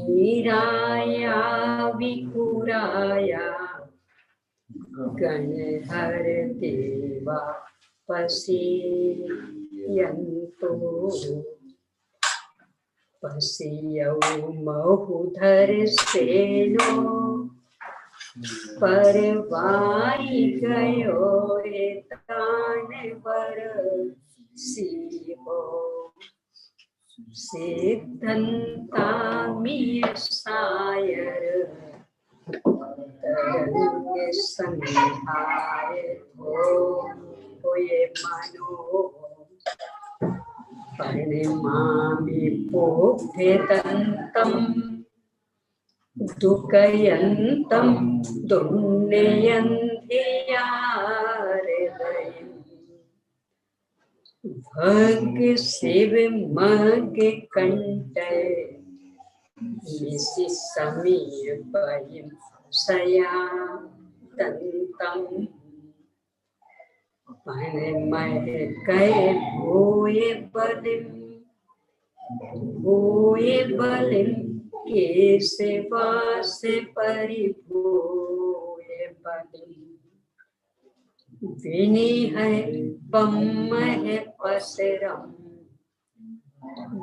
नीराया विकुराया गणहर देवा पश्यन्तो पश्यौ महुधर सेनो परवाई गयो रे तान बरसिहो सिद्धंतामिय सायर तरंग संहाय होये मनो परिमामि पोभेदन्तं दुःखयन्तं दुर्नयन्धियाहृदयम् भग शिव मग कंठे निशि समीपयं सयातन्तं मनमय कय भूय बलिं केशवास परिभूय बलिं विनिहय पम्मह पसरम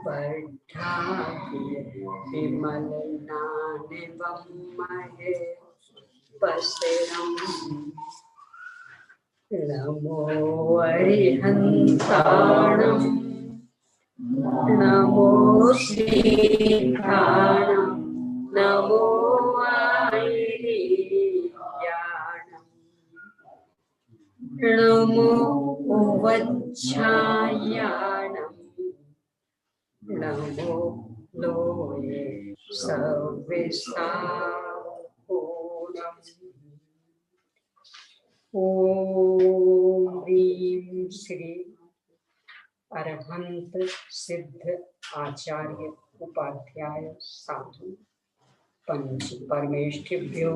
बढ़ाकिय विमल नानवम्मह पसरम नमो अरिहंताणं नमो श्रीकाणं नमो आयर्याणं नमो वज्रायाणं नमो लोये सविसापूर्णम् ओम ह्रीं श्री अरहंत सिद्ध आचार्य उपाध्याय साधु पंच परमेष्ठिभ्यो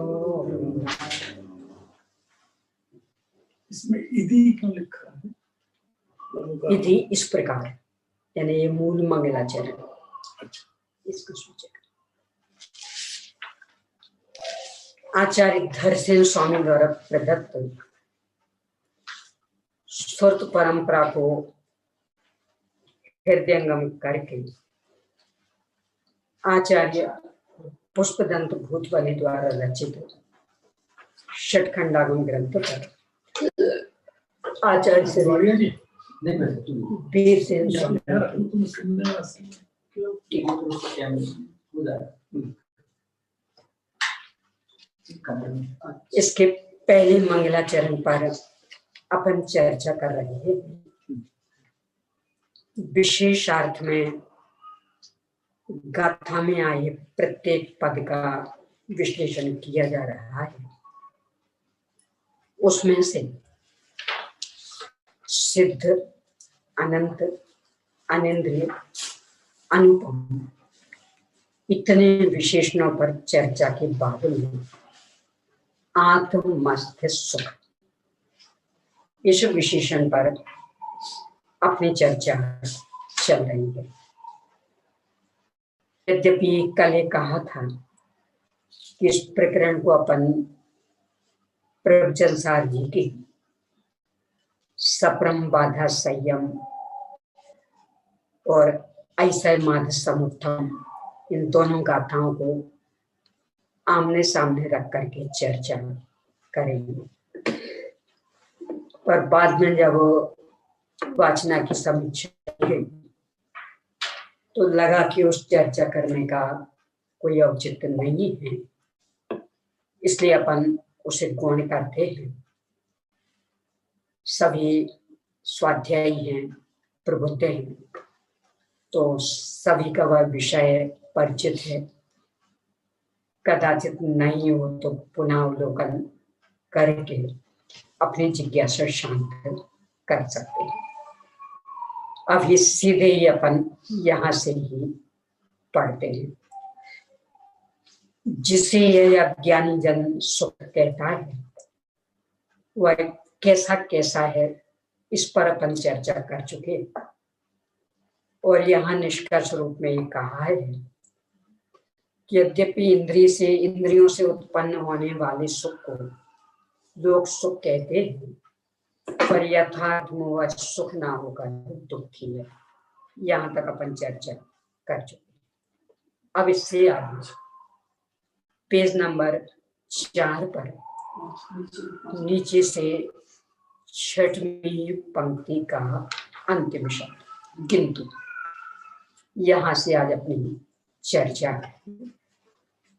नमः। इसमें इधि क्यों लिखा है? इधि इस प्रकार, यानी ये मूल मंगलाचरण। अच्छा, इसको सूचक आचार्य धरसेन स्वामी द्वारा प्रदत्त स्फूर्त परंपरा को हृदयंगम करके आचार्य पुष्पदंत भूतबली द्वारा रचित षटखंडागम ग्रंथ पर आचार्य से वीर सेन स्वामी इसके पहले मंगलाचरण पर अपन चर्चा कर रहे हैं। विशेषार्थ में गाथा में आए प्रत्येक पद का विश्लेषण किया जा रहा है। उसमें से सिद्ध, अनंत, अनिंद्रिय, अनुपम इतने विशेषणों पर चर्चा के बाद में आत्मस्थ सुख इस विशेषण पर अपनी चर्चा चल रही है। यद्यपि कल कहा था कि इस प्रकरण को अपन प्रवचन सार जी की सप्रम बाधा संयम और ऐसा माध समुत्थम इन दोनों गाथाओं को आमने सामने रख करके चर्चा करेंगे। पर बाद में जब वाचना की समीक्षा की तो लगा कि उस चर्चा करने का कोई औचित्य नहीं है, इसलिए अपन उसे गौण करते हैं। सभी स्वाध्यायी हैं, प्रबुद्ध हैं, तो सभी का वह विषय परिचित है। कदाचित नहीं हो तो पुनः अवलोकन करके अपनी जिज्ञासा शांत कर सकते हैं। अभी सीधे ही अपन यहाँ से ही पढ़ते हैं। जिसे यह अज्ञानी जन सुख कहता है वह कैसा कैसा है, इस पर अपन चर्चा कर चुके और यहाँ निष्कर्ष रूप में ये कहा है कि यद्यपि इंद्रियों से उत्पन्न होने वाले सुख को लोग सुख कहते हैं, पर यथार्थ में वह सुख ना होकर दुखी है। यहाँ तक अपन चर्चा कर चुके। अब इससे आगे पेज नंबर 4 पर नीचे से 6वीं पंक्ति का अंतिम शब्द किंतु, यहाँ से आज अपनी चर्चा है।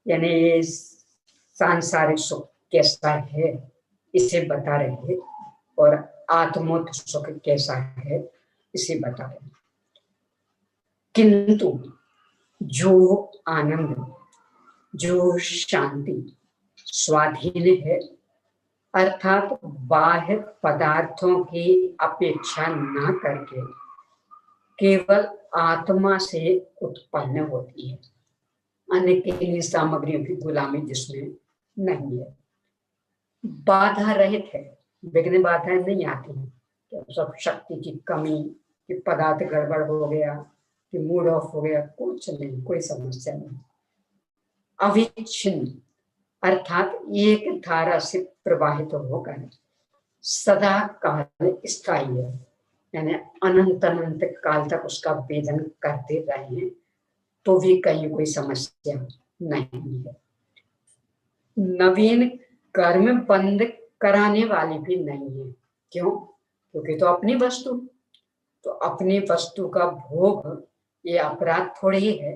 यानी सांसारिक सुख कैसा है इसे बता रहे हैं और आत्मोत सुख कैसा है इसे बता रहे हैं। किंतु जो आनंद, जो शांति स्वाधीन है, अर्थात बाह्य पदार्थों की अपेक्षा न करके केवल आत्मा से उत्पन्न होती है, अन्य किन्हीं सामग्रियों की गुलामी जिसमें नहीं है, बाधा रहित है, विघ्न बाधाएं नहीं आती हैं। सब शक्ति की कमी, कि पदार्थ गड़बड़ हो गया, कि मूड ऑफ हो गया, कुछ नहीं, कोई समस्या नहीं। अविच्छिन्न अर्थात एक धारा से प्रवाहित होकर सदा काल स्थायी है, यानी अनंत अनंत काल तक उसका वेदन करते रहे तो भी कहीं कोई समस्या नहीं है। नवीन कर्म बंद कराने वाली भी नहीं है। क्यों? क्योंकि तो अपनी वस्तु का भोग ये अपराध थोड़ी है।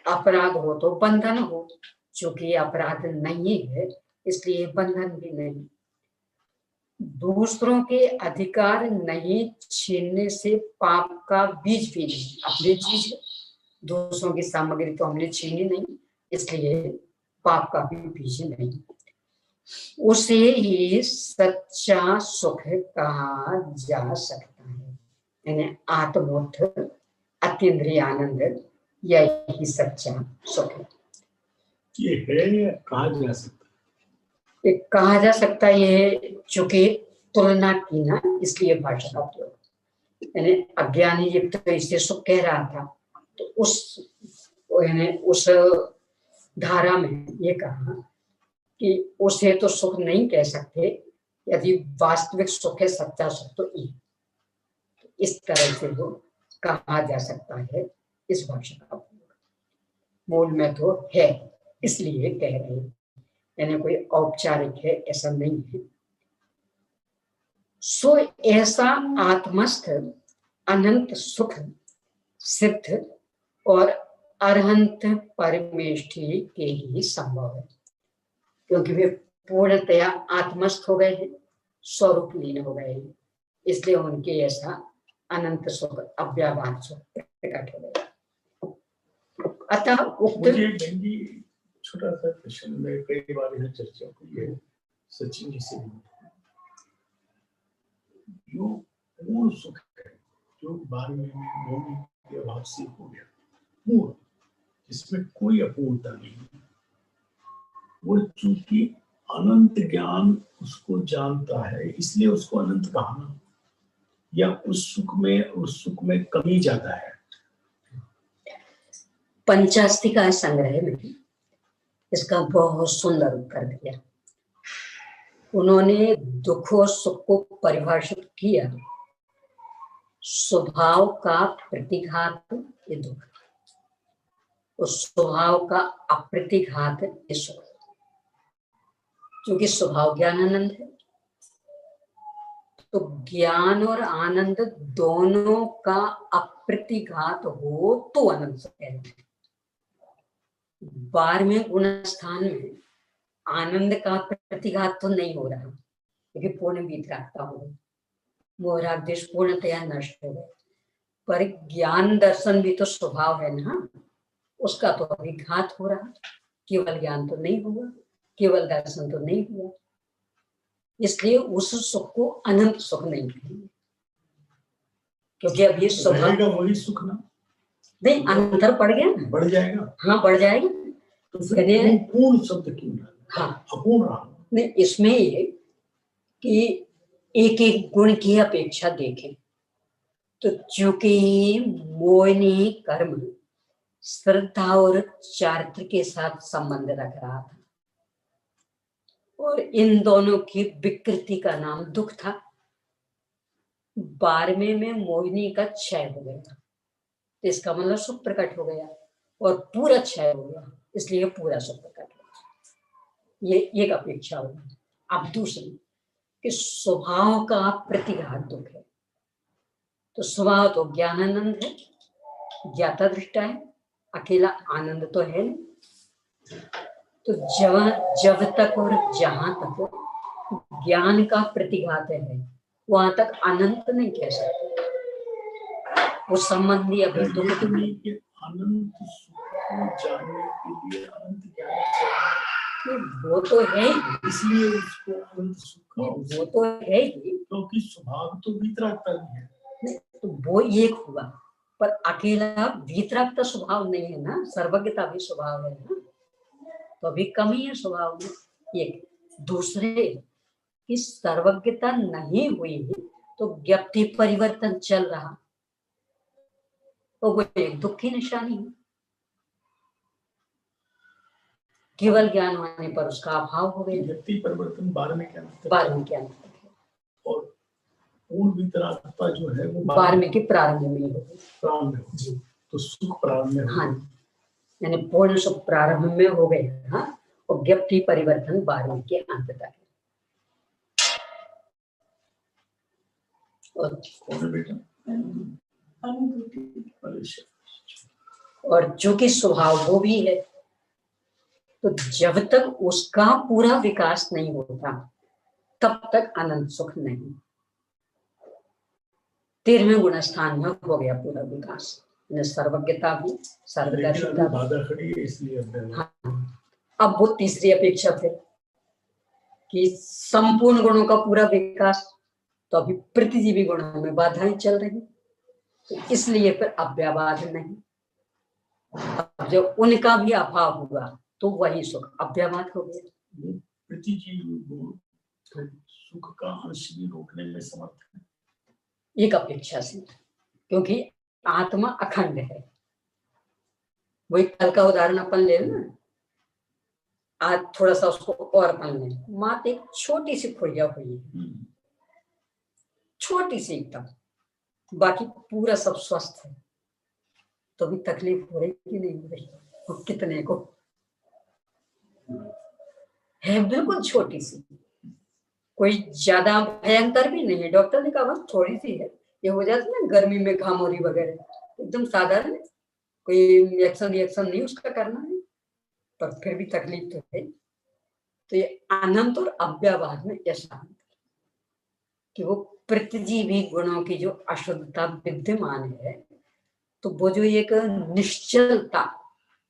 अपराध हो तो बंधन हो, चूंकि अपराध नहीं है इसलिए बंधन भी नहीं। दूसरों के अधिकार नहीं छीनने से पाप का बीज भी नहीं। अपनी चीज है, दूसरों की सामग्री तो हमने छीनी नहीं, इसलिए पाप का भी बीज नहीं। उसे ही सच्चा सुख कहा जा सकता है, यानी आत्मोत्थ अतीन्द्रिय आनंद, यही सच्चा सुख है। ये है कहा जा सकता है, ये कहा जा सकता है। ये चूंकि तुलना की ना, इसलिए भाषा का उपयोग, यानी अज्ञानी युक्त तो इसे सुख कह रहा था, तो उस धारा में ये कहा कि उसे तो सुख नहीं कह सकते, यदि वास्तविक सुख है, सच्चा सुख तो ये, तो इस तरह से वो कहा जा सकता है। इस भाषा का उपयोग मूल में तो है, इसलिए कह रहे हैं, यानी कोई औपचारिक है ऐसा नहीं है। सो ऐसा आत्मस्थ अनंत सुख सिद्ध और अरहंत परमेष्ठी के ही संभव है, क्योंकि वे पूर्णतया आत्मस्थ हो गए हैं, स्वरूप लीन हो गए हैं, इसलिए उनके ऐसा अनंत सुख, अव्याभात सुख प्रकट हो गया। अतः उक्त छोटा सा प्रश्न में कई बार यह चर्चा हुई है सचिन जी से, जो पूर्ण सुख है, जो 12वें में भूमि के अभाव से हो गया पूर्ण, जिसमें कोई अपूर्णता नहीं, वो चूंकि अनंत ज्ञान उसको जानता है इसलिए उसको अनंत कहना, या उस सुख में कमी ज्यादा है। पंचास्तिका संग्रह में इसका बहुत सुंदर उत्तर दिया। उन्होंने दुख और सुख को परिभाषित किया, स्वभाव का प्रतिघात ये दुख, उस स्वभाव का अप्रतिघात ये सुख। क्योंकि स्वभाव ज्ञान आनंद है, तो ज्ञान और आनंद दोनों का अप्रतिघात हो तो आनंद सुख है। 12वें गुण स्थान में आनंद का प्रतिघात तो नहीं हो रहा, क्योंकि पूर्ण वितरागता हो गई, मोहरादेश पूर्णतया नष्ट हो गए, पर ज्ञान दर्शन भी तो स्वभाव है ना, उसका तो अभिघात हो रहा। केवल ज्ञान तो नहीं हुआ, केवल दर्शन तो नहीं हुआ, इसलिए उस सुख को अनंत सुख नहीं कहेंगे, क्योंकि अब ये स्वभाव वही सुख ना नहीं, अंतर पड़ गया ना, बढ़ जाएगा। हाँ बढ़ जाएगा, तो फिर पूर्ण शब्द क्यों? हाँ अपूर्ण रहा नहीं, इसमें ये कि एक एक गुण की अपेक्षा देखें तो चूंकि मोहिनी कर्म श्रद्धा और चारित्र के साथ संबंध रख रहा था, और इन दोनों की विकृति का नाम दुख था। 12वें में मोहिनी का क्षय हो गया, तो इसका मतलब सुख प्रकट हो गया, और पूरा क्षय हो गया, इसलिए पूरा सुख प्रकट हो गया। ये एक अपेक्षा होगी। अब दूसरी कि स्वभाव का प्रतिघात दुख है। तो स्वभाव तो ज्ञानानंद है, ज्ञाता दृष्टा है, अकेला आनंद तो है नहीं। तो जब तक और जहां तक ज्ञान का प्रतिघात है, वहां तक अनंत नहीं कह सकते। वो संबंधी अभी दुख नहीं कि अनंत सुख को जानने के लिए अनंत ज्ञान चाहिए, वो तो है, इसलिए उसको अनंत सुख वो तो है ही, क्योंकि स्वभाव तो वीतरागता है। नहीं तो वो एक हुआ, पर अकेला वीतरागता स्वभाव नहीं है ना, सर्वज्ञता भी स्वभाव है ना, तो अभी कमी है स्वभाव में। एक दूसरे की सर्वज्ञता नहीं हुई तो ज्ञप्ति परिवर्तन चल रहा, तो वो एक दुख की निशानी है। केवल ज्ञान होने पर उसका अभाव हो गया। व्यक्ति परिवर्तन 12वें के अंत 12वें के अंत तक है, और पूर्ण वितरागता जो है वो 12वें के प्रारंभ में होगी। प्रारंभ में जी, तो सुख प्रारंभ में, हाँ, यानी पूर्ण सुख प्रारंभ में हो गए। हाँ, और ज्ञप्ति परिवर्तन 12वें के अंत तक है। और जो कि स्वभाव वो भी है, तो जब तक उसका पूरा विकास नहीं होता तब तक अनंत सुख नहीं। 13वें गुण स्थान में हो गया पूरा विकास, सर्वज्ञता भी, सर्वदर्शिता बाधा खड़ी है, इसलिए हाँ। अब वो तीसरी अपेक्षा फिर कि संपूर्ण गुणों का पूरा विकास, तो अभी प्रतिजीवी गुणों में बाधाएं चल रही, तो इसलिए फिर अव्याबाध नहीं। अब जब उनका भी अभाव हुआ तो वही सुख अव्याबाध हो गया। प्रतिजीवी गुण तो सुख का अंश भी रोकने में समर्थ है, एक अपेक्षा से, क्योंकि आत्मा अखंड है। वही कल का उदाहरण अपन ले ना, आज थोड़ा सा उसको और अपन ले, मात एक छोटी सी खुड़िया हुई है, छोटी सी एकदम, बाकी पूरा सब स्वस्थ है, तो भी तकलीफ हो रही कि नहीं हो रही? तो कितने को है, बिल्कुल छोटी सी, कोई ज्यादा भयंकर भी नहीं है। डॉक्टर ने कहा बस थोड़ी सी है, ये हो जाती है ना गर्मी में घामोरी वगैरह, एकदम साधारण है, कोई रिएक्शन नहीं उसका करना है, पर फिर भी तकलीफ तो है। तो ये अनंत और अव्याबाद में ऐसा कि वो प्रतिजीवी गुणों की जो अशुद्धता विद्यमान है, तो वो जो एक निश्चलता,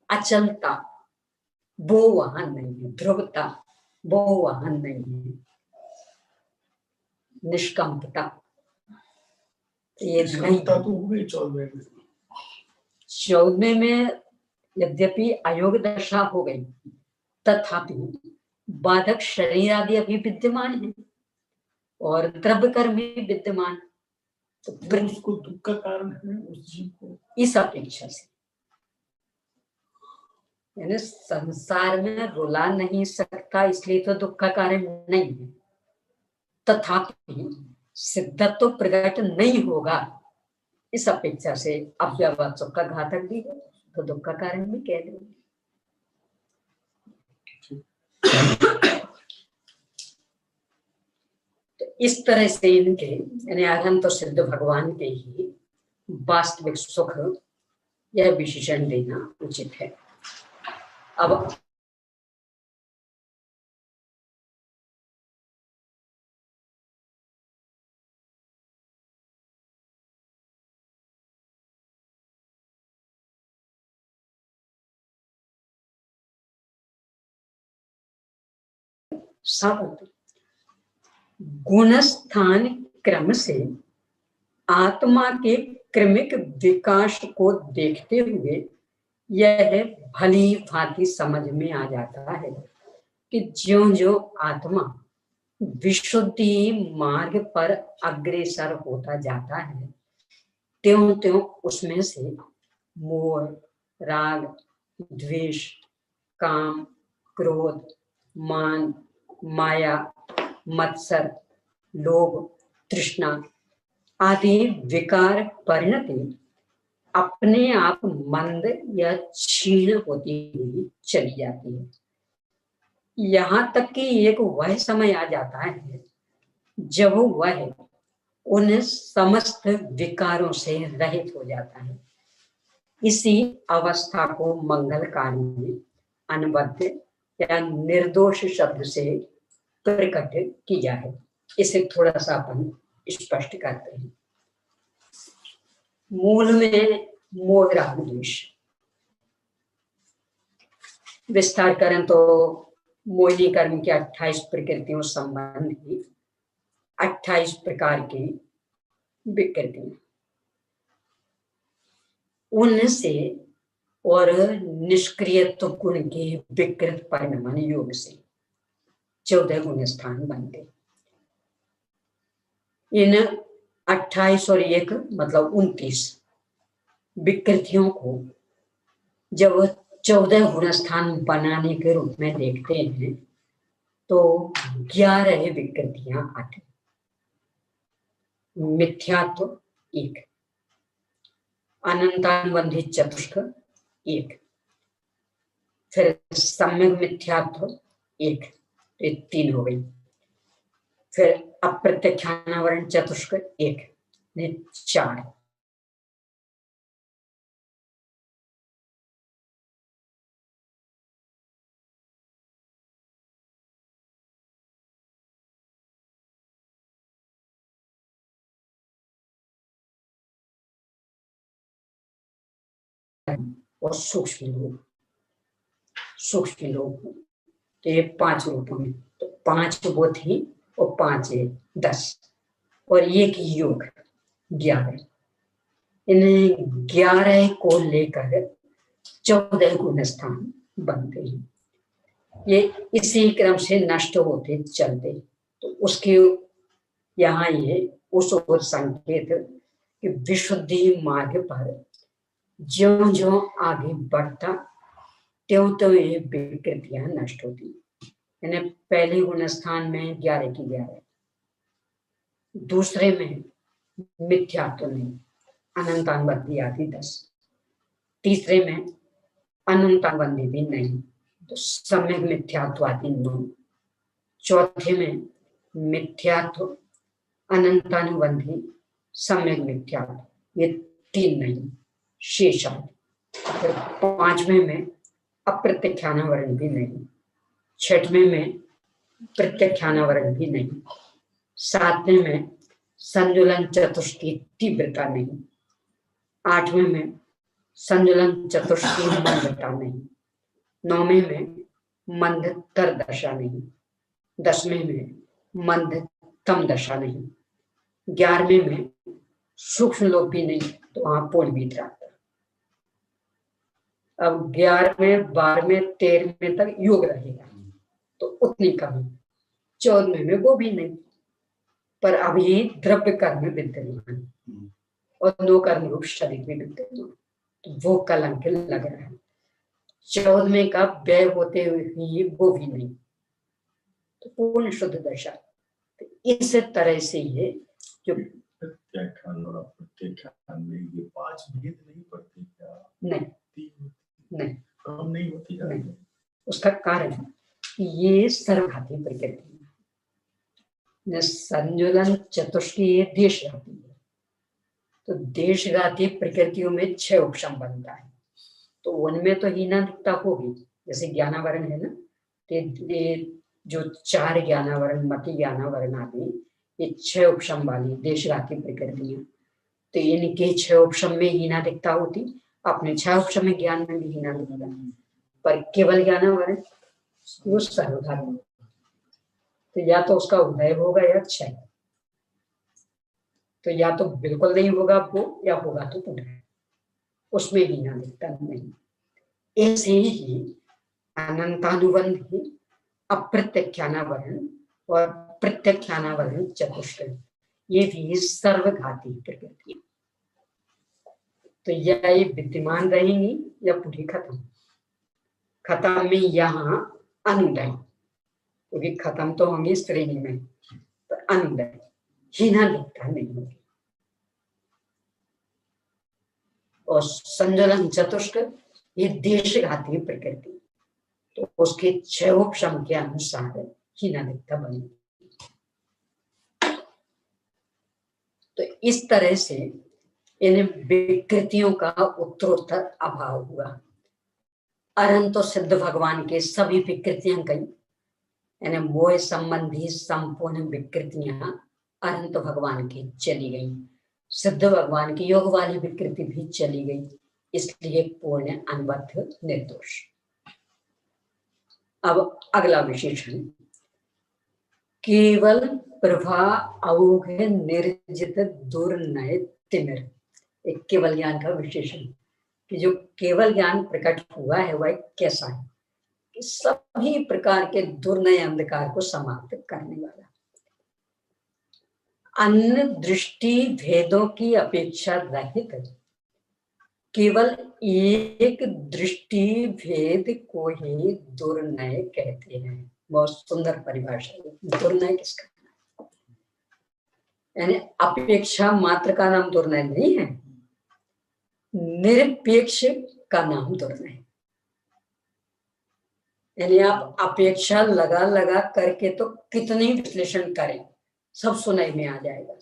अचलता, वो वहां नहीं है, ध्रुवता वो वहां नहीं है, निष्कंपता ये नहीं। तो हो गई 14वें में यद्यपि अयोग दशा हो गई, तथापि बाधक शरीर आदि अभी विद्यमान है और द्रव्य कर्म भी विद्यमान, तो उसको दुख का कारण है उस जीव को, इस अपेक्षा से, यानी संसार में रुला नहीं सकता इसलिए तो दुख का कारण नहीं है, तथापि सिद्धत्व तो प्रकट नहीं होगा, इस अपेक्षा से अव्याबाद सुख का घातक भी है, तो दुख का कारण भी कह देंगे। तो इस तरह से इनके यानी अनंत तो सिद्ध भगवान के ही वास्तविक सुख, यह विशेषण देना उचित है। अब गुणस्थान क्रम से आत्मा के क्रमिक विकास को देखते हुए यह भली भांति समझ में आ जाता है कि ज्यों-ज्यों आत्मा विशुद्धि मार्ग पर अग्रसर होता जाता है, त्यों-त्यों उसमें से मोह, राग, द्वेष, काम, क्रोध, मान, माया, मत्सर, लोभ, तृष्णा आदि विकार परिणति अपने आप मंद या क्षीण होती हुई चली जाती है। यहाँ तक कि एक वह समय आ जाता है जब वह उन समस्त विकारों से रहित हो जाता है। इसी अवस्था को मंगलकाल में अनबद्ध या निर्दोष शब्द से प्रकट किया है। इसे थोड़ा सा अपन स्पष्ट करते हैं। मूल में मोह राग द्वेष, विस्तार करें तो मोहिनी कर्म की 28 प्रकृतियों संबंधी 28 प्रकार की विकृतियां, उनसे और निष्क्रियत्व गुण के विकृत परिणमन योग से 14 गुण स्थान बनते। इन 28 और 1 मतलब 29 विकृतियों को जब 14 गुण स्थान बनाने के रूप में देखते हैं तो 11 विकृतियां आती। मिथ्यात्व 1, अनंतानुबंधी चतुष्क 1, फिर सम्यक मिथ्यात्व 1, ये 3 हो गई। फिर अप्रत्यक्षानावरण चतुष्क 1, 4, और सूक्ष्म लोग तो ये 5 रूपों में, तो 5 वो थी और 5 है 10 और 1 योग 11। इन 11 को लेकर 14 गुण स्थान बनते हैं। ये इसी क्रम से नष्ट होते चलते, तो उसके यहाँ ये उस ओर संकेत कि विशुद्धि मार्ग पर ज्यों ज्यों आगे बढ़ता त्यों त्यों ये विकृतियां नष्ट होती। यानी पहले गुण स्थान में 11 की 11, दूसरे में मिथ्यात्व नहीं, अनंतानुबंधी आदि 10, तीसरे में अनंतानुबंधी भी नहीं तो सम्यक मिथ्यात्व आदि 9, चौथे में मिथ्यात्व, अनंतानुबंधी, सम्यक मिथ्यात्व ये 3 नहीं शेष आदि। फिर 5वें में अप्रत्यक्षानावरण भी नहीं, 6वें में प्रत्यक्षानावरण भी नहीं, 7वें में संजुलन चतुष्क की तीव्रता नहीं, 8वें में संजुलन चतुष्क की मंदता नहीं, 9वें में मंदतर दशा नहीं, 10वें में मंदतम दशा नहीं, 11वें में सूक्ष्म लोक भी नहीं तो वहां पूर्ण वितरा। अब 11वें 12वें 13वें तक योग रहेगा तो उतनी कमी, 14वें में वो भी नहीं, पर अभी द्रव्य कर्म विद्यमान और 2 कर्म रूप शरीर भी विद्यमान, तो वो कलंक लग रहा है। 14वें का व्यय होते हुए वो भी नहीं, तो पूर्ण शुद्ध दशा। तो इस तरह से ये जो प्रत्याख्यान और अप्रत्याख्यान में ये 5 भेद नहीं पड़ते क्या? नहीं, कम नहीं होती नहीं। उसका कारण ये सर्वघाती प्रकृति है। संजुलन चतुष्की देश घाती है, तो देशघाती प्रकृतियों में 6 उपशम बनता है, तो उनमें तो हीनाधिकता होगी। जैसे ज्ञानावरण है ना, ये जो 4 ज्ञानावरण, मति ज्ञानावरण आदि, ये 6 उपशम वाली देशघाती प्रकृति है, तो इनके 6 उपशम में हीनाधिकता होती, अपने 6 उपशम में ज्ञान में भी हीनाधिकता, पर केवल ज्ञानावरण वो सर्वघाती, तो या तो उसका उदय होगा या क्षय, तो या तो बिल्कुल नहीं होगा वो, या होगा तो पुनः, उसमें हीनाधिकता नहीं। ऐसे ही अनंतानुबंधी, अप्रत्यक्षानावरण और प्रत्यक्षानावरण चतुष्क, ये भी सर्वघाती प्रकृति। तो या ये विद्यमान रहेंगी या पूरी खत्म। खत्म में यहाँ अनुदय, क्योंकि खत्म तो होंगी श्रेणी में, तो अनुदय हीनालिप्ता नहीं होगी। और संजलन चतुष्ट ये देशघाती प्रकृति, तो उसके क्षयोपशम के अनुसार हीनालिप्ता बनेगी। तो इस तरह से इन विकृतियों का उत्तरोत्तर अभाव हुआ। अरंत सिद्ध भगवान के सभी विकृतियां गई, यानी मोह संबंधी संपूर्ण विकृतियां अनंत भगवान की चली गई। सिद्ध भगवान की योग वाली विकृति भी चली गई, इसलिए पूर्ण अनबद्ध निर्दोष। अब अगला विशेषण, केवल प्रभा अवोघ निर्जित दुर्नय तिमिर। एक केवल ज्ञान का विशेषण कि जो केवल ज्ञान प्रकट हुआ है वह कैसा है कि सभी प्रकार के दुर्नय अंधकार को समाप्त करने वाला, अन्य दृष्टि भेदों की अपेक्षा रहित, केवल एक दृष्टि भेद को ही दुर्नय कहते हैं। बहुत सुंदर परिभाषा है। दुर्नय किसका, यानी अपेक्षा मात्र का नाम दुर्नय नहीं है, निरपेक्ष का नाम दुर्नय। यानी आप अपेक्षा लगा लगा करके तो कितनी विश्लेषण करें, सब सुनाई में आ जाएगा।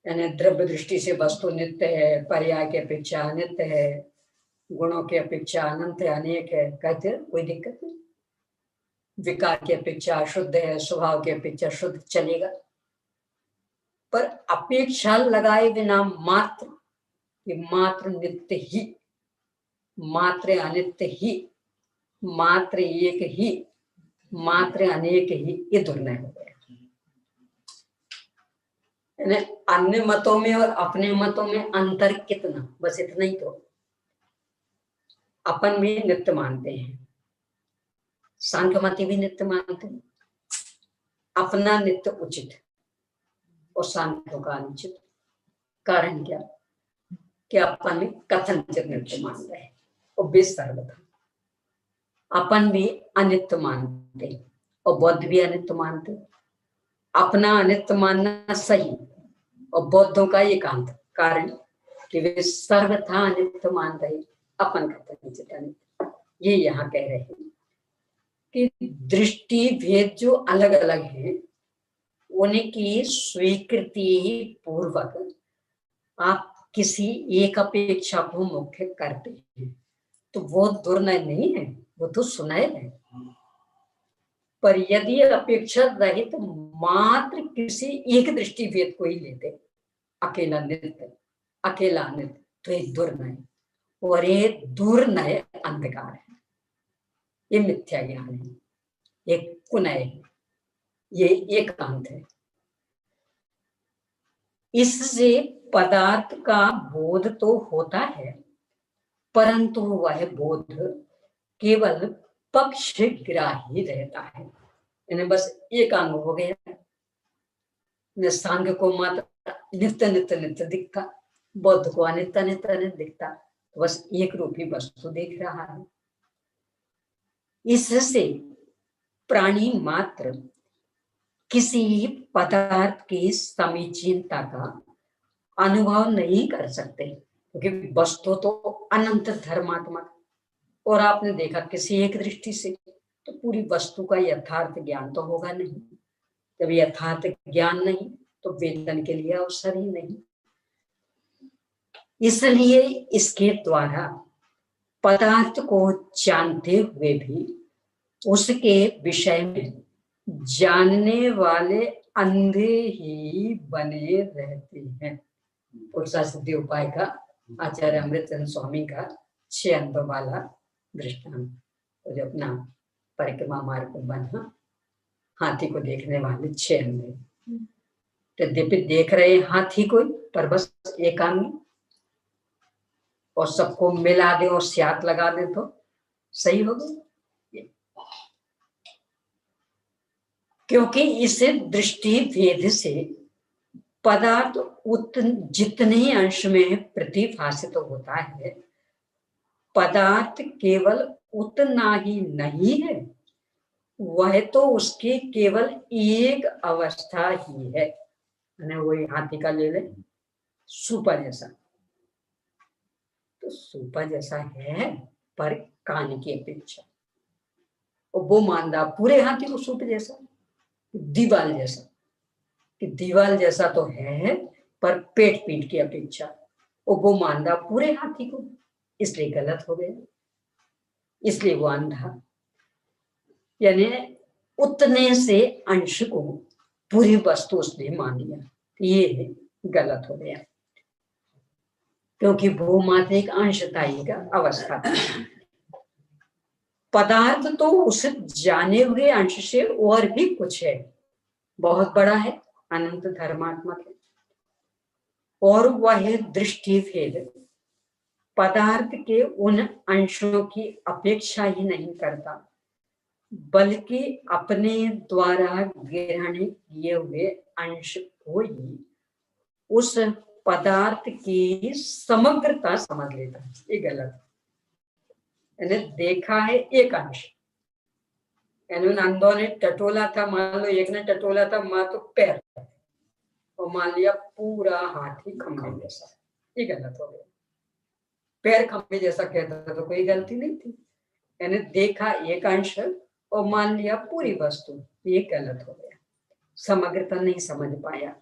यानी द्रव्य दृष्टि से वस्तु नित्य है, पर्याय की अपेक्षा अनित्य है, गुणों की अपेक्षा अनंत अनेक है, कहते हैं कोई दिक्कत नहीं। विकार की अपेक्षा अशुद्ध है, स्वभाव की अपेक्षा शुद्ध चलेगा। पर अपेक्षा लगाए बिना मात्र, कि मात्र नित्य ही, मात्र अनित्य ही, मात्र एक ही, मात्र अनेक ही, ये दुर्नय हो गया। अन्य मतों में और अपने मतों में अंतर कितना, बस इतना ही। तो अपन भी नित्य मानते हैं, सांख्यमती भी नित्य मानते हैं, अपना नित्य उचित और सांख्यों का अनुचित। कारण क्या कि अपन भी कथनचित नित्य मान रहे हैं और बेसर्वथा। अपन भी अनित्य मानते और बौद्ध भी अनित्य मानते। अपना अनित्य मानना सही और बौद्धों का एकांत, कारण कि वे सर्वथा अनित्य मान रहे, अपन कथनचित अनित्य। ये यहाँ कह रहे हैं कि दृष्टि भेद जो अलग अलग है उनकी स्वीकृति पूर्वक आप किसी एक अपेक्षा को मुख्य करते हैं, तो वो दुर्नय नहीं है, वो तो सुनय है। पर यदि अपेक्षा रहित तो मात्र किसी एक दृष्टि भेद को ही लेते, अकेला नित्य, अकेला नित्य, तो ये दुर्नय, और ये दुर्नय अंधकार है, ये मिथ्या ज्ञान है, ये कुनय है, ये एकांत है। इससे पदार्थ का बोध तो होता है, परंतु वह बोध केवल पक्षग्राही रहता है। यानी बस एक अंग हो गया। सांख्य को मात्र नित्य नित्य नित्य दिखता, बौद्ध को अनित्य अनित्य नित्य दिखता, तो बस एक रूपी वस्तु देख रहा है। इससे प्राणी मात्र किसी पदार्थ की समीचीनता का अनुभव नहीं कर सकते, क्योंकि वस्तु तो अनंत धर्मात्मक, और आपने देखा किसी एक दृष्टि से तो पूरी वस्तु का यथार्थ ज्ञान तो होगा नहीं। जब यथार्थ ज्ञान नहीं तो वेदन के लिए अवसर ही नहीं। इसलिए इसके द्वारा पदार्थ को जानते हुए भी उसके विषय में जानने वाले अंधे ही बने रहते हैं। पुरुषा सिद्धि उपाय का आचार्य अमृतचंद स्वामी का 6 अंधों वाला दृष्टांत, तो जो अपना परिक्रमा मार्ग पर बना, हाथी को देखने वाले 6 अंधे, तो देख रहे हाथी को पर बस एकांगी, और सबको मिला दे और स्यात लगा दे तो सही हो गया। क्योंकि इस दृष्टि भेद से पदार्थ जितने अंश में प्रतिभाषित होता है, पदार्थ केवल उतना ही नहीं है, वह तो उसकी केवल एक अवस्था ही है। वही हाथी का ले ले, सूपा जैसा, तो सूपा जैसा है पर कान की अपेक्षा, और वो मानदा पूरे हाथी को सूप जैसा, दीवाल जैसा, कि दीवाल जैसा तो है पर पेट पीठ की अपेक्षा, और वो मानदा पूरे हाथी को, इसलिए गलत हो गया, इसलिए वो अंधा। यानी उतने से अंश को पूरी वस्तु उसने मान लिया, ये गलत हो गया, क्योंकि वो मात्र एक अंशताई का अवस्था था। पदार्थ तो उस जाने हुए अंश से और भी कुछ है, बहुत बड़ा है, अनंत धर्मात्मक है, और वह दृष्टि भेद पदार्थ के उन अंशों की अपेक्षा ही नहीं करता, बल्कि अपने द्वारा ग्रहण किए हुए अंश को ही उस पदार्थ की समग्रता समझ लेता है। ये गलत है। देखा है एक अंश, अंधों ने टटोला था, मान लो एक ने टटोला था, मान तो पैर, और मान लिया पूरा हाथी खंभे जैसा, ये गलत हो गया। पैर खंभे जैसा कहता तो कोई गलती नहीं थी, यानी देखा एक अंश और मान लिया पूरी वस्तु, ये गलत हो गया, समग्रता नहीं समझ पाया।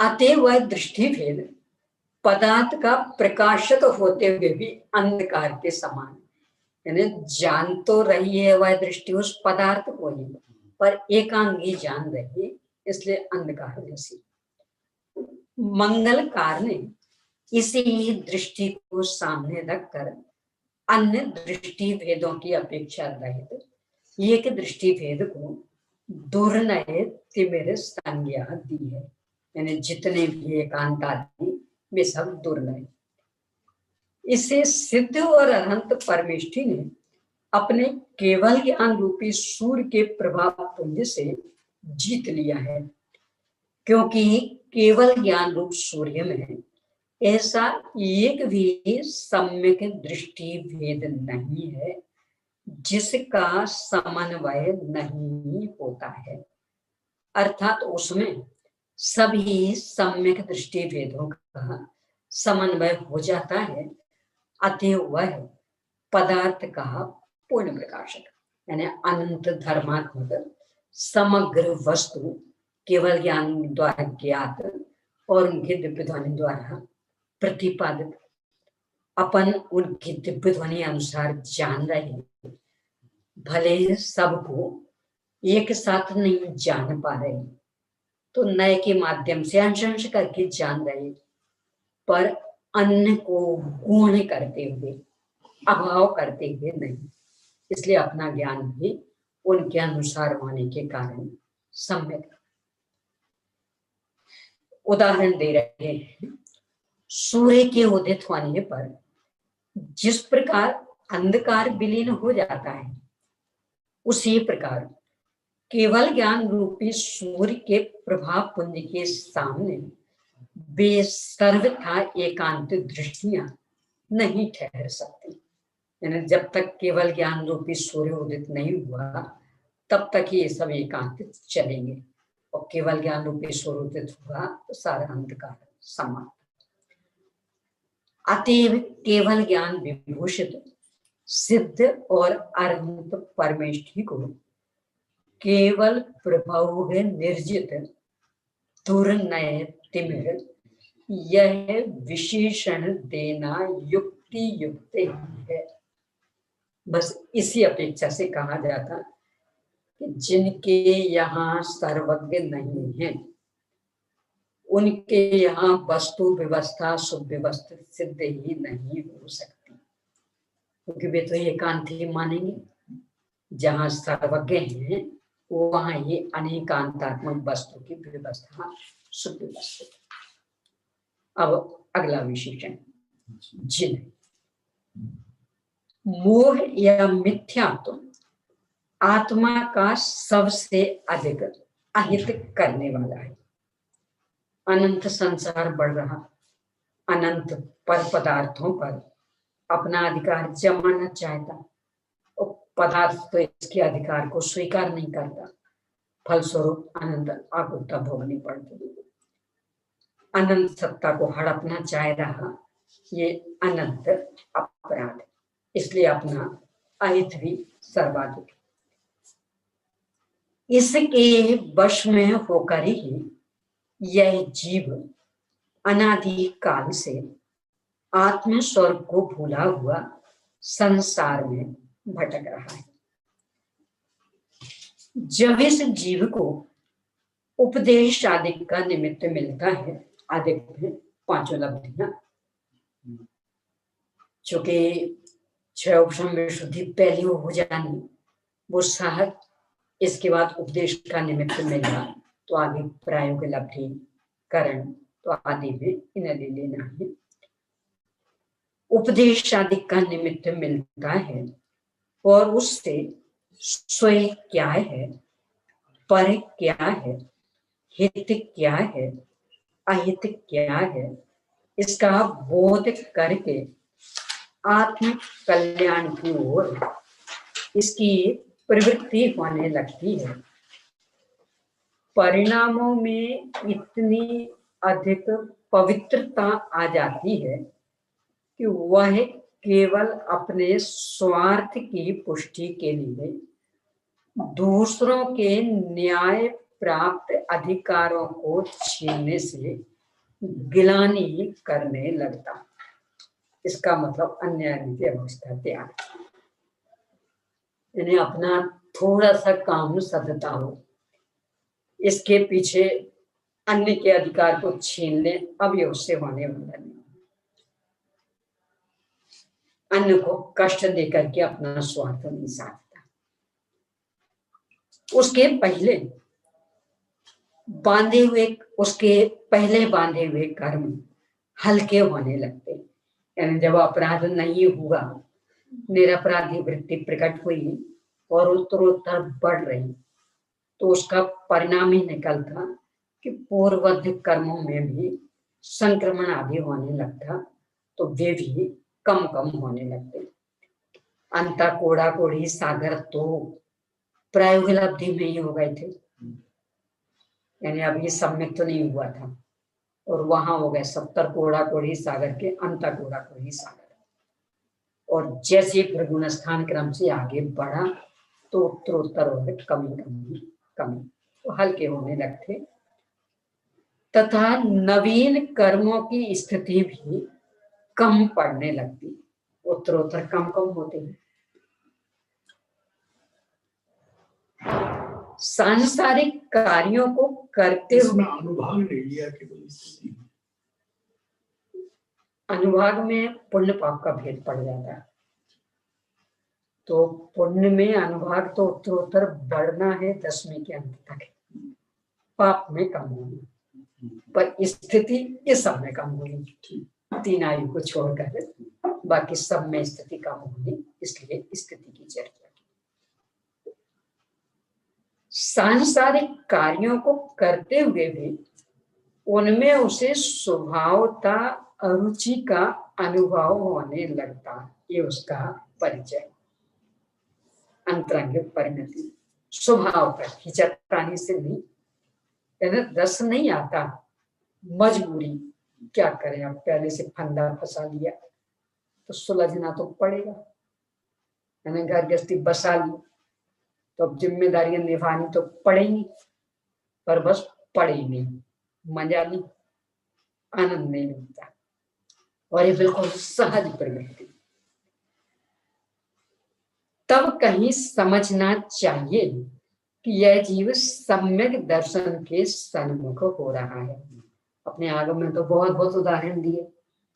अतः वह दृष्टि भेद पदार्थ का प्रकाशक होते हुए भी अंधकार के समान, यानी जान तो रही है वह दृष्टि उस पदार्थ को ही, पर एकांगी जान रही, इसलिए अंधकार जैसी। मंगलकार ने इसी दृष्टि को सामने रखकर अन्य दृष्टि भेदों की अपेक्षा रहित एक दृष्टि भेद को दुर्नय तिमिर संज्ञा दी है, यानी जितने भी एकांत आदि वे सब दुर्नय। इसे सिद्ध और अनंत परमेष्ठी ने अपने केवल ज्ञान रूपी सूर्य के प्रभाव पुंज से जीत लिया है, क्योंकि केवल ज्ञान रूप सूर्य में ऐसा एक भी सम्यक दृष्टि भेद नहीं है जिसका समन्वय नहीं होता है, अर्थात उसमें सभी सम्यक दृष्टि भेदों का समन्वय हो जाता है। अतः वह पदार्थ का पूर्ण प्रकाशक, यानी अनंत धर्मात्मक समग्र वस्तु केवल ज्ञान द्वारा ज्ञात और उनके दिव्य ध्वनि द्वारा प्रतिपादित, अपन उनकी दिव्य ध्वनि अनुसार जान रहे, भले सबको एक साथ नहीं जान पा रहे, तो नए के माध्यम से अंश अंश करके जान रहे, पर अन्य को गुण करते हुए, अभाव करते हुए नहीं, इसलिए अपना ज्ञान भी उनके अनुसार होने के कारण सम्यक। उदाहरण दे रहे हैं, सूर्य के उदित होने पर जिस प्रकार अंधकार विलीन हो जाता है, उसी प्रकार केवल ज्ञान रूपी सूर्य के प्रभाव पुंज के सामने वे सर्वथा एकांत दृष्टियां नहीं ठहर सकती। यानी जब तक केवल ज्ञान रूपी सूर्य उदित नहीं हुआ, तब तक ये सब एकांत चलेंगे, और केवल ज्ञान रूपी सूर्य उदित हुआ तो सारा अंधकार समाप्त। अतएव केवल ज्ञान विभूषित सिद्ध और अनंत परमेष्ठी को केवल प्रभाव निर्जित दुर्नय तिमिर यह विशेषण देना युक्ति युक्त है। बस इसी अपेक्षा से कहा जाता कि जिनके यहाँ सर्वज्ञ नहीं है, उनके यहाँ वस्तु व्यवस्था सुव्यवस्थित सिद्ध ही नहीं हो सकती, क्योंकि वे तो एकांत ही मानेंगे। जहाँ सर्वज्ञ हैं वहाँ ये अनेकांतात्मक वस्तु की व्यवस्था सुव्यवस्थित। अब अगला विशेषण, जिन मोह या मिथ्यात्व आत्मा का सबसे अधिक अहित करने वाला है। अनंत संसार बढ़ रहा, अनंत पर पदार्थों पर अपना अधिकार जमाना चाहता, और पदार्थ तो इसके अधिकार को स्वीकार नहीं करता, फलस्वरूप अनंत आकुलता भोगनी पड़ती। अनंत सत्ता को हड़पना चाह रहा, ये अनंत अपराध, इसलिए अपना अहित भी सर्वाधिक। इसके वश में होकर ही यह जीव अनादि काल से आत्म स्वर्ग को भूला हुआ संसार में भटक रहा है। जब इस जीव को उपदेश आदि का निमित्त मिलता है, आदि में पांचों लब्धियां, चूंकि 6 उपशम विशुद्धि पहली हो जानी, वो साहब इसके बाद उपदेश का निमित्त मिला तो आगे प्रायोग लब्धि करण तो आदि में इन्हें ले लेना है। उपदेश आदि का निमित्त मिलता है और उससे स्वयं क्या है, पर क्या है, हित क्या है, अहित क्या है, इसका बोध करके आत्म कल्याण की ओर इसकी प्रवृत्ति होने लगती है। परिणामों में इतनी अधिक पवित्रता आ जाती है कि वह केवल अपने स्वार्थ की पुष्टि के लिए दूसरों के न्याय प्राप्त अधिकारों को छीनने से गिलानी करने लगता। इसका मतलब अन्याय नीति अवस्था त्याग, यानी अपना थोड़ा सा काम सदता हो, इसके पीछे अन्य के अधिकार को छीन ले, अब ये उससे होने वाला नहीं। अन्य को कष्ट देकर के अपना स्वार्थ नहीं साधता। उसके पहले बांधे हुए कर्म हल्के होने लगते, यानी जब अपराध नहीं हुआ, निरपराधी वृत्ति प्रकट हुई और उत्तरोत्तर बढ़ रही, तो उसका परिणाम ही निकलता कि पूर्ववत कर्मों में भी संक्रमण आदि होने लगता, तो वे भी कम कम होने लगते। अंता कोड़ा कोड़ी सागर तो प्रायोग लब्धि में ही हो गए थे, यानी अभी सम्यक तो नहीं हुआ था, और वहां हो गए 70 कोड़ा कोड़ी सागर के अंता कोड़ा कोड़ी सागर। और जैसे प्रगुण स्थान क्रम से आगे बढ़ा तो उत्तरोत्तर हो कमी तो हल्के होने लगते, तथा नवीन कर्मों की स्थिति भी कम पड़ने लगती, उत्तरोत्तर कम होते हैं। सांसारिक कार्यों को करते हुए अनुभाग नहीं लिया, केवल स्थिति, अनुभाग में पुण्य पाप का भेद पड़ जाता है। तो पुण्य में अनुभाग तो उत्तरोत्तर बढ़ना है 10वीं के अंत तक, पाप में कम होना, पर स्थिति इस सब में कम होनी, 3 आयु को छोड़कर बाकी सब में स्थिति कम होनी, इसलिए स्थिति की चर्चा की। सांसारिक कार्यों को करते हुए भी उनमें उसे स्वभावता अरुचि का अनुभव होने लगता, ये उसका परिचय। अंतरंग परिणति स्वभाव का, खिंचातानी से नहीं, रस नहीं आता, मजबूरी, क्या करें, अब पहले से फंदा फंसा लिया तो सुलझना तो पड़ेगा, मैंने घर गृहस्थी बसा ली तो अब जिम्मेदारियां निभानी तो पड़ेंगी, पर बस पड़े नहीं, मजा नहीं, आनंद नहीं मिलता, और ये बिल्कुल सहज प्रवृत्ति। तब कहीं समझना चाहिए कि यह जीव सम्यक दर्शन के सन्मुख हो रहा है। अपने आगम में तो बहुत बहुत उदाहरण दिए,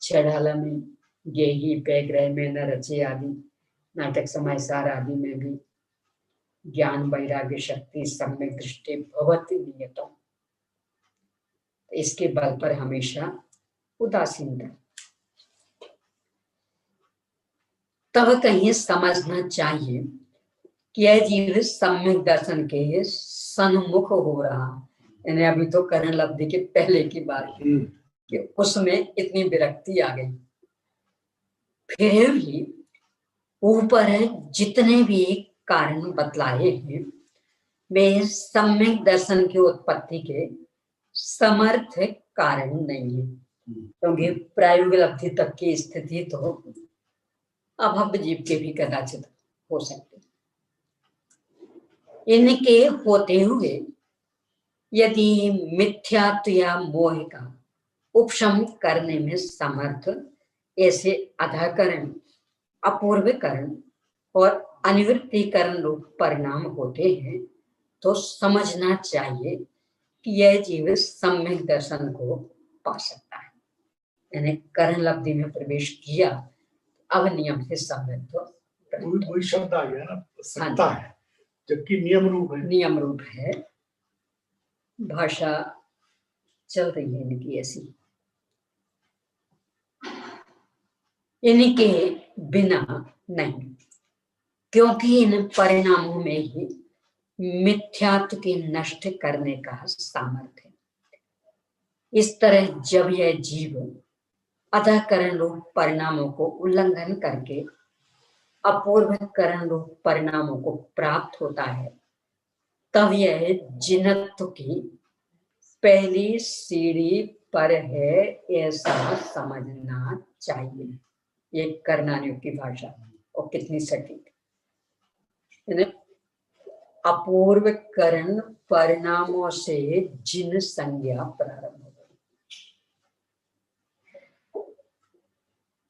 छेड़ाला में, गेही, पैग्रह में, न रचे आदि, नाटक समाचार आदि में भी ज्ञान वैराग्य शक्ति सम्यक दृष्टि भवति नियतम, इसके बल पर हमेशा उदासीनता। तब कहीं समझना चाहिए कि यह जीव सम्यक दर्शन के सन्मुख हो रहा, यानी अभी तो करण लब्धि के पहले की बात है कि उसमें इतनी विरक्ति आ गई। फिर भी ऊपर जितने भी कारण बतलाए हैं वे सम्यक दर्शन की उत्पत्ति के समर्थ कारण नहीं है, क्योंकि प्रायोगिक लब्धि तक की स्थिति तो अभव्य जीव के भी कदाचित हो सकते। इनके होते हुए यदि मिथ्यात्व या मोह का उपशम करने में समर्थ ऐसे अधाकरण, अपूर्वीकरण और अनिवृत्तीकरण रूप परिणाम होते हैं, तो समझना चाहिए कि यह जीव सम्यक दर्शन को पा सकता है। यानी करण लब्धि में प्रवेश किया, अब नियम से सम्यक तो वही शब्द आ गया ना, सकता है, जबकि नियम रूप है। नियम रूप है, भाषा चल रही है इनकी ऐसी। इनके बिना नहीं, क्योंकि इन परिणामों में ही मिथ्यात्व के नष्ट करने का सामर्थ्य है। इस तरह जब यह जीव अधःकरण रूप परिणामों को उल्लंघन करके अपूर्वकरण रूप परिणामों को प्राप्त होता है, तब यह जिनत्व की पहली सीढ़ी पर है ऐसा समझना चाहिए। ये कर्णानुग की भाषा, और कितनी सटीक। अपूर्वकरण परिणामों से जिन संज्ञा प्रारंभ हो गई,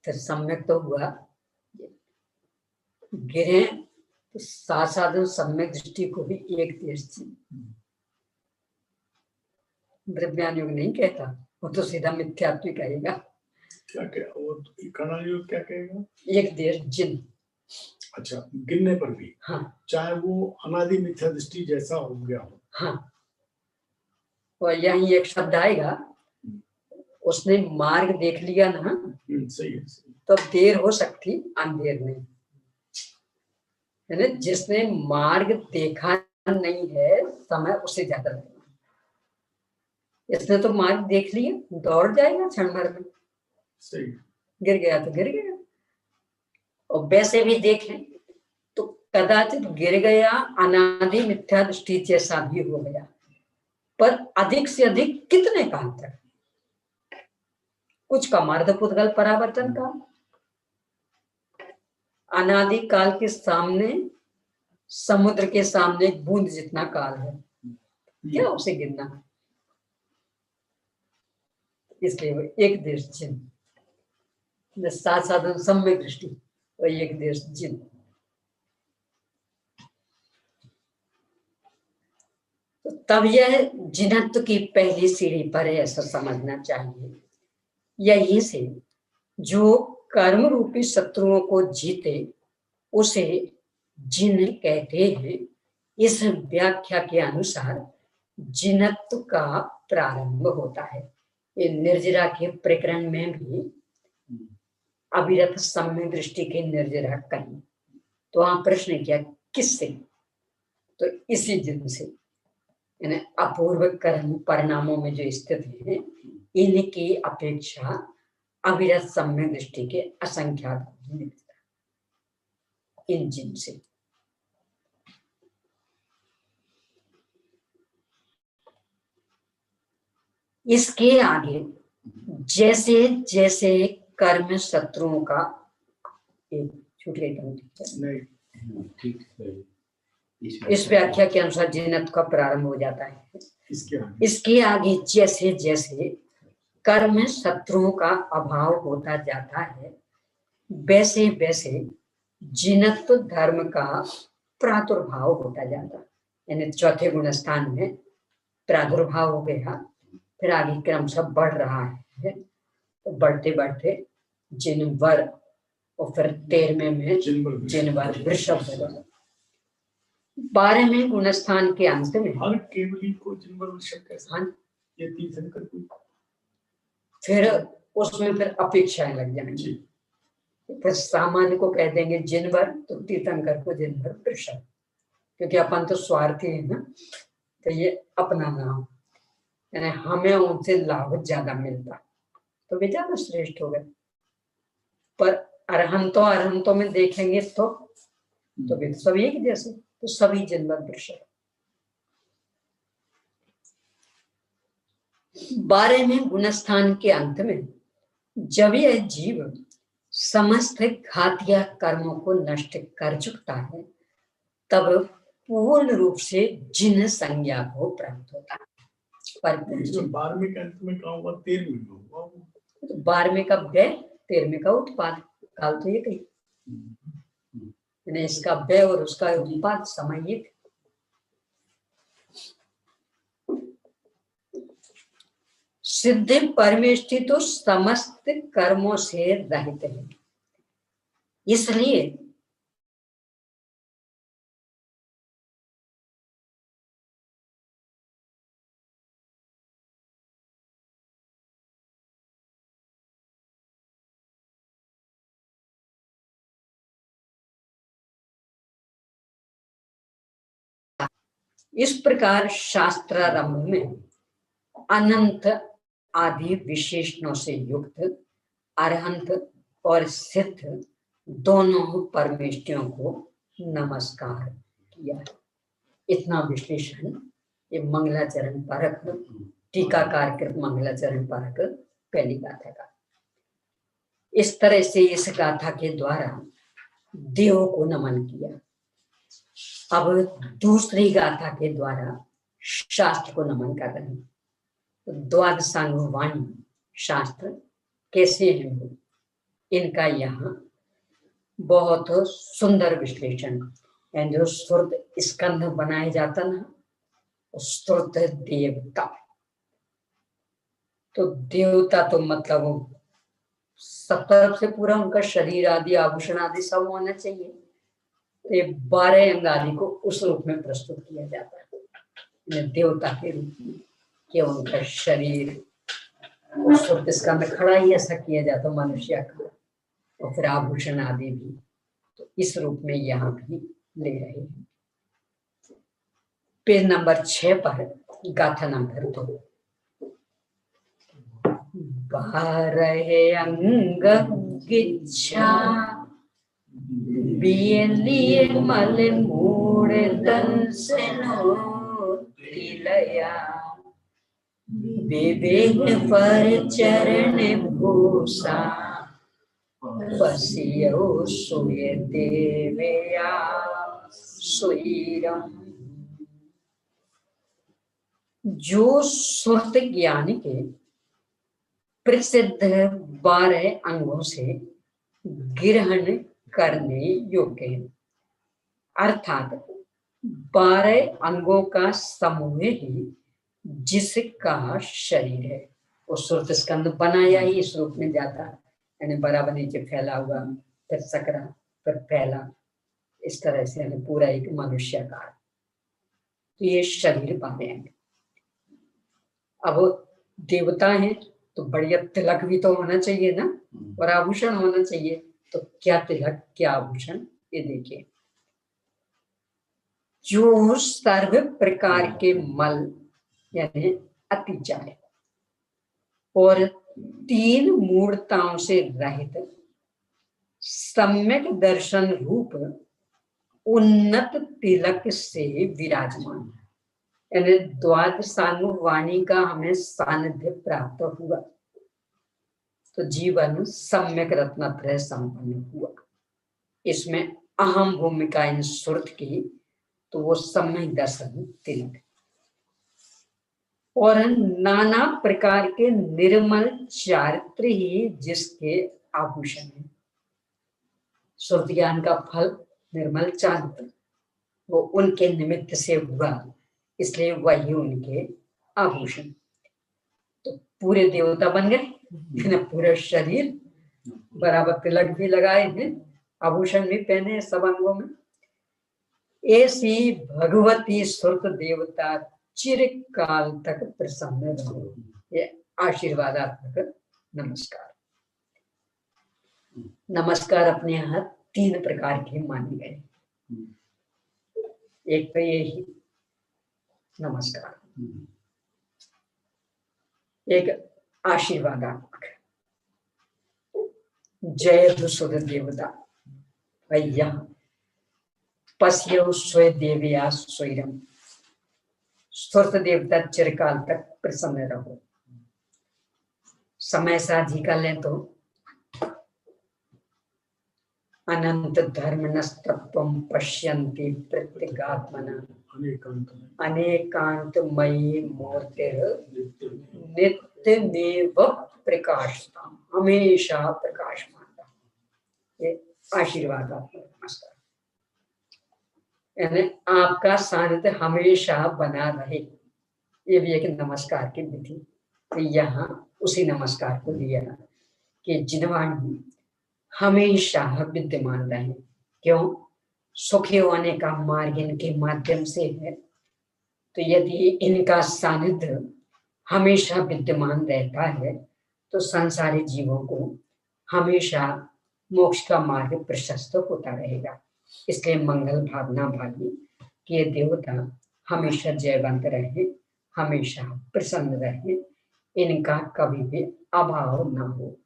फिर सम्यक तो हुआ, गिरे तो साथ साथ सम्यक दृष्टि को भी एक देश थी। द्रव्यानुग नहीं कहता, वो तो सीधा मिथ्यात्व कहेगा। क्या वो कर्णानुग क्या कहेगा? एक देश जिन। अच्छा, गिनने पर भी, हाँ, चाहे वो अनादि मिथ्या दृष्टि जैसा हो गया हो। हाँ, और यही एक शब्द आएगा, उसने मार्ग देख लिया ना, सही है, तो देर हो सकती, अंधेर नहीं। है ना, जिसने मार्ग देखा नहीं है, समय उससे ज्यादा लगेगा। इसने तो मार्ग देख लिया, दौड़ जाएगा क्षण भर में। सही। गिर गया तो गिर गया, और वैसे भी देखें तो कदाचित गिर गया अनादि मिथ्या दृष्टि जैसा भी हो गया, पर अधिक से अधिक कितने काल तक? कुछ का मार्धपुद्गल परावर्तन का, अनादि काल के सामने, समुद्र के सामने एक बूंद जितना काल है, क्या उसे गिनना? इसलिए एक देश जिन, साथ साथ सम्यक दृष्टि, और एक देश जिन। तो तब यह जिनत्व की पहली सीढ़ी पर है ऐसा समझना चाहिए। यही से जो कर्म रूपी शत्रुओं को जीते उसे जिन कहते हैं। इस व्याख्या के अनुसार जिनत्व का प्रारंभ होता है। ये निर्जरा के प्रकरण में भी अविरत सम्यक दृष्टि के निर्जरा कही, तो वहां प्रश्न किया किससे? तो इसी जिन से, यानी अपूर्व कर्म परिणामों में जो स्थिति है, इनकी अपेक्षा अविरत सम्यक दृष्टि के असंख्यात मिलता इन जिन से। इसके आगे जैसे जैसे कर्म शत्रुओं का, एक छूट गई पंक्ति, ठीक है, इस व्याख्या के अनुसार जिनत्व का प्रारंभ हो जाता है। इसके आगे जैसे जैसे कर्म शत्रुओं का अभाव होता जाता है, वैसे वैसे जिनत्व धर्म का प्रादुर्भाव होता जाता है। यानी चौथे गुण स्थान में प्रादुर्भाव हो गया, फिर आगे क्रम सब बढ़ रहा है, तो बढ़ते बढ़ते जिनवर, और फिर 13वें में जिनवर वृषभ, 12वें गुण स्थान के अंत में हर केवली को जिनवर वृषभ कैसे? हाँ, ये तीर्थंकर को फिर उसमें फिर अपेक्षाएं लग जाएंगी। फिर सामान्य को कह देंगे जिनवर, तो तीर्थंकर को जिनवर वृषभ, क्योंकि अपन तो स्वार्थी है ना, तो ये अपना नाम। यानी हमें उनसे लाभ ज्यादा मिलता तो वे ज्यादा श्रेष्ठ हो गए। पर अरहंतों में देखेंगे तो वे तो सब एक जैसे, तो सभी जन्नत दृश्य। 12वें गुणस्थान के अंत में जब यह जीव समस्त घातिया कर्मों को नष्ट कर चुकता है तब पूर्ण रूप से जिन संज्ञा को प्राप्त होता है। पर 12वें के अंत में कहा हुआ 13वें में होगा। 12वें का व्यय 13वें का उत्पाद, काल तो ये कही इसका व्यय और उसका उत्पाद सामायिक। सिद्धि परमेष्टि तो समस्त कर्मों से रहित है, इसलिए इस प्रकार शास्त्रारंभ में अनंत आदि विशेषणों से युक्त अरहंत और सिद्ध दोनों परमेष्टियों को नमस्कार किया। इतना विश्लेषण ये मंगलाचरण परक टीकाकार कृत मंगलाचरण परक पहली गाथा का। इस तरह से इस गाथा के द्वारा देव को नमन किया। अब दूसरी गाथा के द्वारा शास्त्र को नमन कर रहे हैं। तो द्वादशांग वाणी शास्त्र कैसे हैं, इनका यहाँ बहुत सुंदर विश्लेषण है। जो श्रुत स्कंध बनाया जाता ना, श्रुत देवता, तो देवता तो मतलब सब तरफ से पूरा उनका शरीर आदि आभूषण आदि सब होना चाहिए। तो 12 अंग आदि को उस रूप में प्रस्तुत किया जाता है देवता के रूप में, कि उनका शरीर श्रुत स्कंध खड़ा ही ऐसा किया जाता मनुष्य का, और फिर आभूषण आदि भी तो इस रूप में यहाँ भी ले रहे हैं। पेज नंबर 6 पर गाथा नंबर 2। 12 अंग गिच्छा बियलिए मल मूड़ दंसनो तिलया विवेक पर चरण भूषा बसियो सुय देवया सुईरम। जो सुरत ज्ञान के प्रसिद्ध 12 अंगों से ग्रहण करने योग्य है, अर्थात 12 अंगों का समूह ही जिसका शरीर है। वो सुरत स्कंद बनाया ही इस रूप में जाता है, यानी बराबर नीचे फैला हुआ, फिर सकरा, फिर फैला, इस तरह से यानी पूरा एक मनुष्याकार। तो ये शरीर 12 अंग। अब देवता है तो बढ़िया तिलक भी तो होना चाहिए ना, और आभूषण होना चाहिए। तो क्या तिलक क्या आभूषण, ये देखिए। जो सर्व प्रकार के मल यानी अतिचार और 3 मूर्ताओं से रहित सम्यक दर्शन रूप उन्नत तिलक से विराजमान है, यानी द्वादशांग वाणी का हमें सानिध्य प्राप्त हुआ तो जीवन सम्यक रत्नत्रय संपन्न हुआ। इसमें अहम भूमिका इन सुरत की, तो वो सम्यक दर्शन तिलक और नाना प्रकार के निर्मल चारित्र ही जिसके आभूषण है। सुरत ज्ञान का फल निर्मल चारित्र, वो उनके निमित्त से हुआ, इसलिए वही उनके आभूषण। तो पूरे देवता बन गए, पूरा शरीर बराबर तिलक भी लगाए हैं, आभूषण भी पहने हैं सब अंगों में। ऐसी भगवती सुरत देवता चिरकाल तक प्रसन्न रहो। ये आशीर्वादात्मक नमस्कार। नमस्कार अपने यहाँ 3 प्रकार के माने गए। एक तो यही नमस्कार, एक आशीर्वादात्मक जय सुध देवता भैया पश्यो स्वे देविया स्वयं स्फूर्त देवता चिरकाल तक प्रसन्न रहो। समय साझी कर लें तो अनंत धर्मनस्तत्वं पश्यन्ति प्रत्यगात्मना अनेकांतमयी मूर्तिः नित्यमेव प्रकाशता, हमेशा प्रकाशमान। ये आशीर्वाद आपको नमस्कार, यानी आपका सानिध्य हमेशा बना रहे, ये भी एक नमस्कार की विधि। तो यहाँ उसी नमस्कार को लिया कि जिनवाणी हमेशा विद्यमान रहे। क्यों? सुखी होने का मार्ग इनके माध्यम से है, तो यदि इनका सानिध्य हमेशा विद्यमान रहता है तो संसारी जीवों को हमेशा मोक्ष का मार्ग प्रशस्त होता रहेगा। इसलिए मंगल भावना भावी कि ये देवता हमेशा जयवंत रहे, हमेशा प्रसन्न रहे, इनका कभी भी अभाव न हो,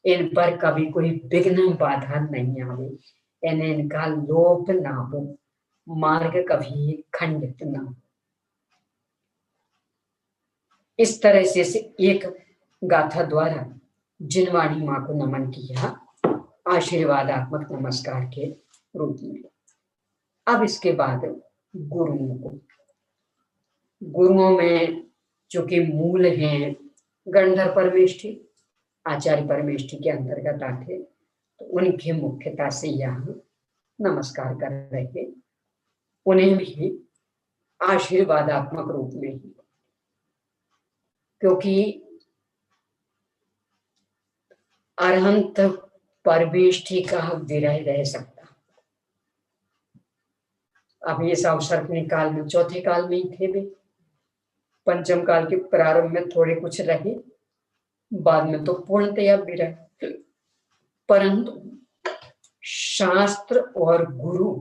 इन पर कभी कोई विघ्न बाधा नहीं आवे, यानी इनका लोप ना हो, मार्ग कभी खंडित ना हो। इस तरह से एक गाथा द्वारा जिनवाणी माँ को नमन किया आशीर्वादात्मक नमस्कार के रूप में। अब इसके बाद गुरुओं को, गुरुओं में चूंकि मूल हैं गंधर्व परमेष्ठी, आचार्य परमेष्ठी के अंतर्गत आते, तो उनकी मुख्यता से यहाँ नमस्कार कर रहे, उन्हें भी आशीर्वादात्मक रूप में ही, क्योंकि अरहंत परमेष्ठी का विरह रह सकता। अब इस अवसर के काल में चौथे काल में ही थे वे, पंचम काल के प्रारंभ में थोड़े कुछ रहे, बाद में तो पूर्णतया विरह। परंतु शास्त्र और गुरु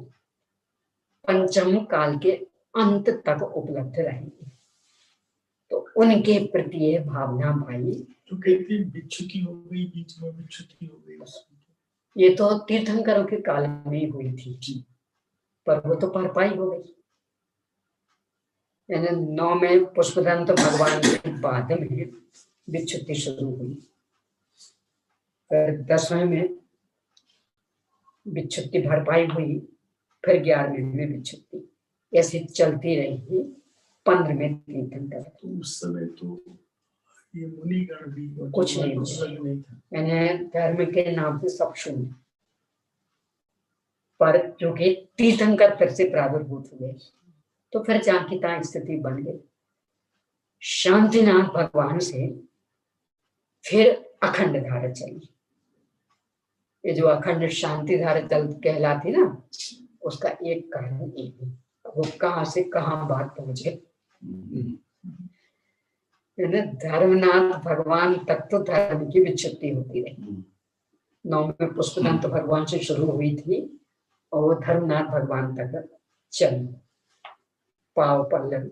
पंचम काल के अंत तक उपलब्ध रहेंगे, तो उनके प्रति ये भावना भाई। तो कहते बिच्छुति हो गई, बीच में बिच्छुति हो गई, ये तो तीर्थंकरों के काल में हुई थी, पर वो तो भरपाई हो गई। यानी 9 में पुष्पदंत भगवान के बाद में बिच्छुति शुरू हुई, फिर 10वें में बिच्छुति भरपाई हुई, फिर 11वें में बिच्छुति, ऐसे चलती रही। 15वें तीर्थंकर, तो उस समय तो ये मुनिगण भी कुछ नहीं था, यानी धर्म के नाम से सब शून्य। पर चूंकि तीर्थंकर फिर से प्रादुर्भूत हुए, तो फिर जहाँ की तहाँ स्थिति बन गई। शांतिनाथ भगवान से फिर अखंड धारा चली। ये जो अखंड शांति धारा चल कहलाती ना, उसका एक कारण एक है, वो कहाँ से कहाँ बात पहुंचे। धर्मनाथ भगवान तक तो धर्म की विच्छुत्ति होती रही। 9 में पुष्पदंत भगवान से शुरू हुई थी और धर्मनाथ भगवान तक चली। पाव पल्ल,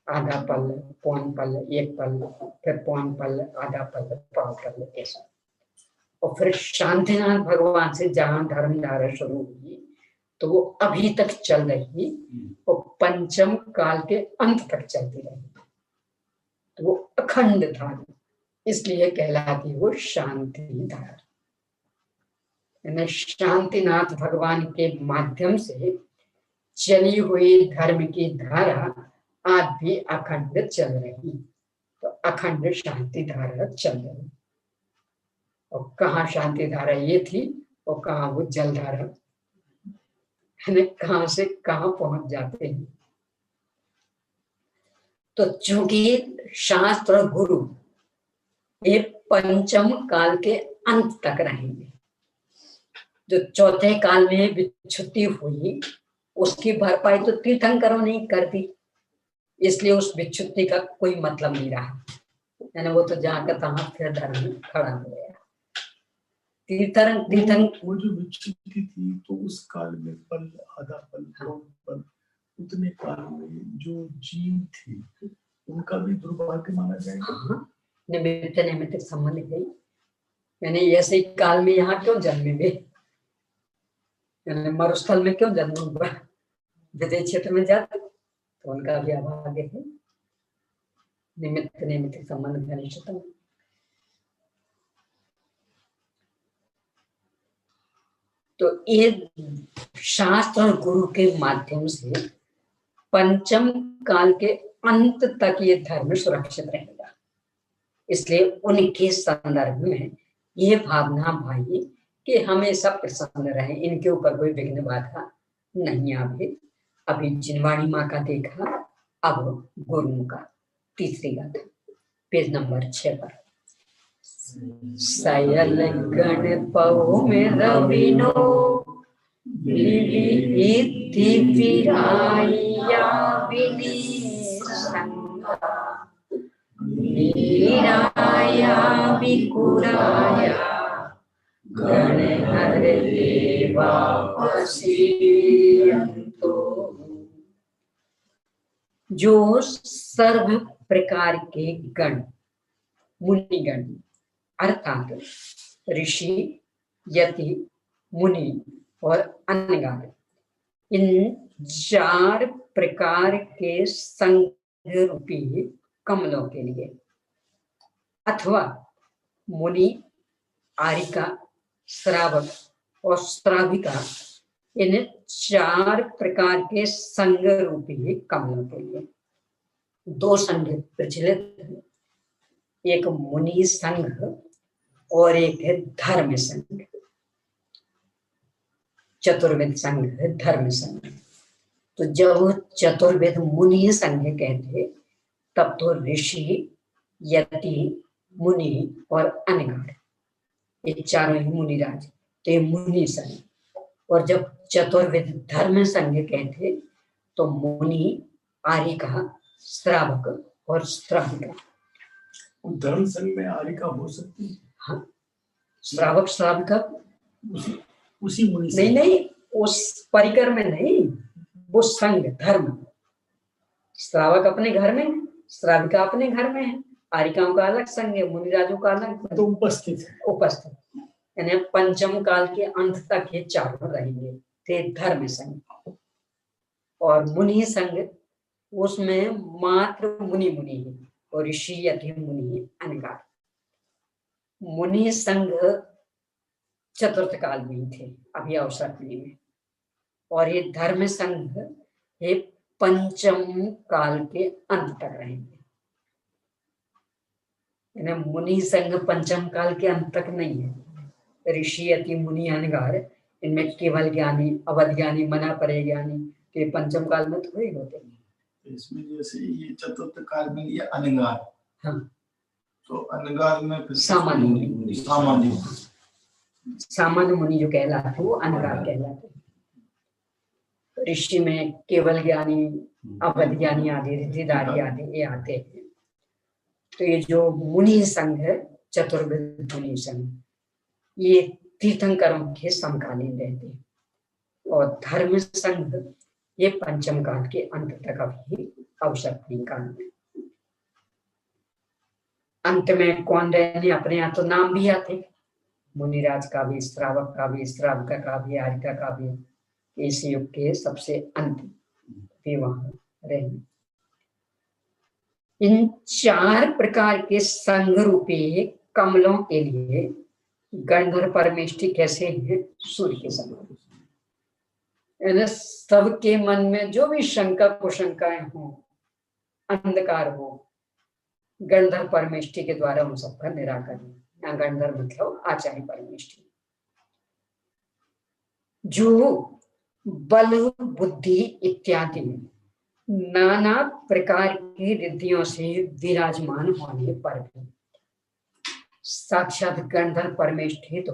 आधा पल्ल, पौन पल्ल, एक पल्ल, फिर पौन पल्ल, आधा पल्ल, पाव पल्ल, ऐसा। और फिर शांतिनाथ भगवान से जहां धर्म धारा शुरू हुई तो वो अभी तक चल रही और पंचम काल के अंत तक चलती रही, तो वो अखंड धारा, इसलिए कहलाती वो शांति धारा। शांतिनाथ भगवान के माध्यम से चली हुई धर्म की धारा आज भी अखंड चल रही, तो अखंड शांति धारा चल रही। और कहाँ शांति धारा ये थी और कहाँ वो जल धारा, कहाँ से कहाँ पहुंच जाते हैं। तो चूंकि शास्त्र और गुरु ये पंचम काल के अंत तक रहेंगे, जो चौथे काल में विच्छुत्ति हुई उसकी भरपाई तो तीर्थंकरों ने कर दी, इसलिए उस विच्छुत्ति का कोई मतलब नहीं रहा, यानी वो तो जहाँ का तहाँ फिर धर्म खड़ा हो गया। वो जो विच्छुत्ति थी तो उस काल में पल, आधा पल, पल, उतने काल में जो जीव थे उनका भी दुर्भाग्य माना जाएगा। निमित्त निमित्त संबंध गई, यानी ऐसे ही काल में यहाँ क्यों जन्मे वे, यानी मरुस्थल में क्यों जन्म हुआ, विदेश क्षेत्र में जाते तो उनका भी अभाग्य है। निमित्त निमित्त संबंध घनिष्ठतम। तो ये शास्त्र और गुरु के माध्यम से पंचम काल के अंत तक ये धर्म सुरक्षित रहेगा। इसलिए उनके संदर्भ में ये भावना भाई कि हमें सब प्रसन्न रहे, इनके ऊपर कोई विघ्न बाधा नहीं आवे। अभी जिनवाणी माँ का देखा, अब गुरु का तीसरी गाथा पेज नंबर 6 पर। सयल गण पौ में रविनो इति विराया विनिसंगा वीराया विकुराया गणहर देवा पश्यन्तो। जो सर्व प्रकार के गण, मुनिगण अर्थात ऋषि, यति, मुनि और अनगार, इन 4 प्रकार के संघ रूपी कमलों के लिए, अथवा मुनि, आरिका, श्रावक और श्राविका, इन 4 प्रकार के संघ रूपी कमलों के लिए 2 संघ प्रचलित है, एक मुनि संघ और एक है धर्म संघ, चतुर्वेद संघ है धर्म संघ। तो जब चतुर्वेद मुनि संघ कहते तब तो ऋषि, यति, मुनि और अनगार, ये चारों ही मुनिराज, तो ये मुनि संघ। और जब चतुर्वेद धर्म संघ कहते तो मुनि, आरिका, श्रावक और श्राविका। धर्म संघ में आरिका हो सकती है? हाँ, श्रावक श्राविका उसी मुनि नहीं नहीं, उस परिकर में नहीं, वो संघ धर्म। श्रावक अपने घर में, श्राविका अपने घर में है, आरिकाओं का अलग संघ है, मुनिराजों का अलग। तो उपस्थित है, उपस्थित, यानी पंचम काल के अंत तक ये चारों रहेंगे, ते धर्म संघ। और मुनि संघ, उसमें मात्र मुनि मुनि है और ऋषि, यति, मुनि, अनगार। मुनि संघ चतुर्थ काल में ही थे, अभी अवसर में, और ये धर्म संघ ये पंचम काल के अंत तक रहेंगे। मुनि संघ पंचम काल के अंत तक नहीं है। ऋषि, यति, मुनि, अनगार, इनमें केवल ज्ञानी, अवध ज्ञानी, मना परे ज्ञानी के पंचम काल में थोड़े होते हैं। इसमें जैसे ये चतुर्थ काल में ये अनगार, हाँ, तो अनगार में सामान्य मुनि, सामान्य मुनि जो कहलाते वो अनगार कहलाते हैं। ऋषि में केवल ज्ञानी, अवध ज्ञानी आदि, रिद्धिधारी आदि ये आते हैं। तो ये जो मुनि संघ है, चतुर्वेद मुनि संघ, ये तीर्थंकरों के समकालीन रहते हैं। और धर्म संघ ये पंचम काल के अंत तक अभी अवसर काल में। अंत में कौन रहने, अपने यहाँ तो नाम भी आते, मुनिराज का भी, श्रावक का भी, श्राविका का भी, आरिका का भी, इस युग के सबसे अंत भी वहां रहने। इन 4 प्रकार के संघ रूपी कमलों के लिए गंधर्व परमेष्ठी कैसे है, सूर्य के समान। सबके मन में जो भी शंका कुशंकाएं हो, अंधकार हो, गंधर्व परमेष्ठी के द्वारा उन सबका निराकरण। गंधर्व मतलब आचार्य परमेष्ठी, जो बल, बुद्धि इत्यादि नाना प्रकार की रिद्धियों से विराजमान होने पर भी साक्षात गंधर्व परमेष्ठी तो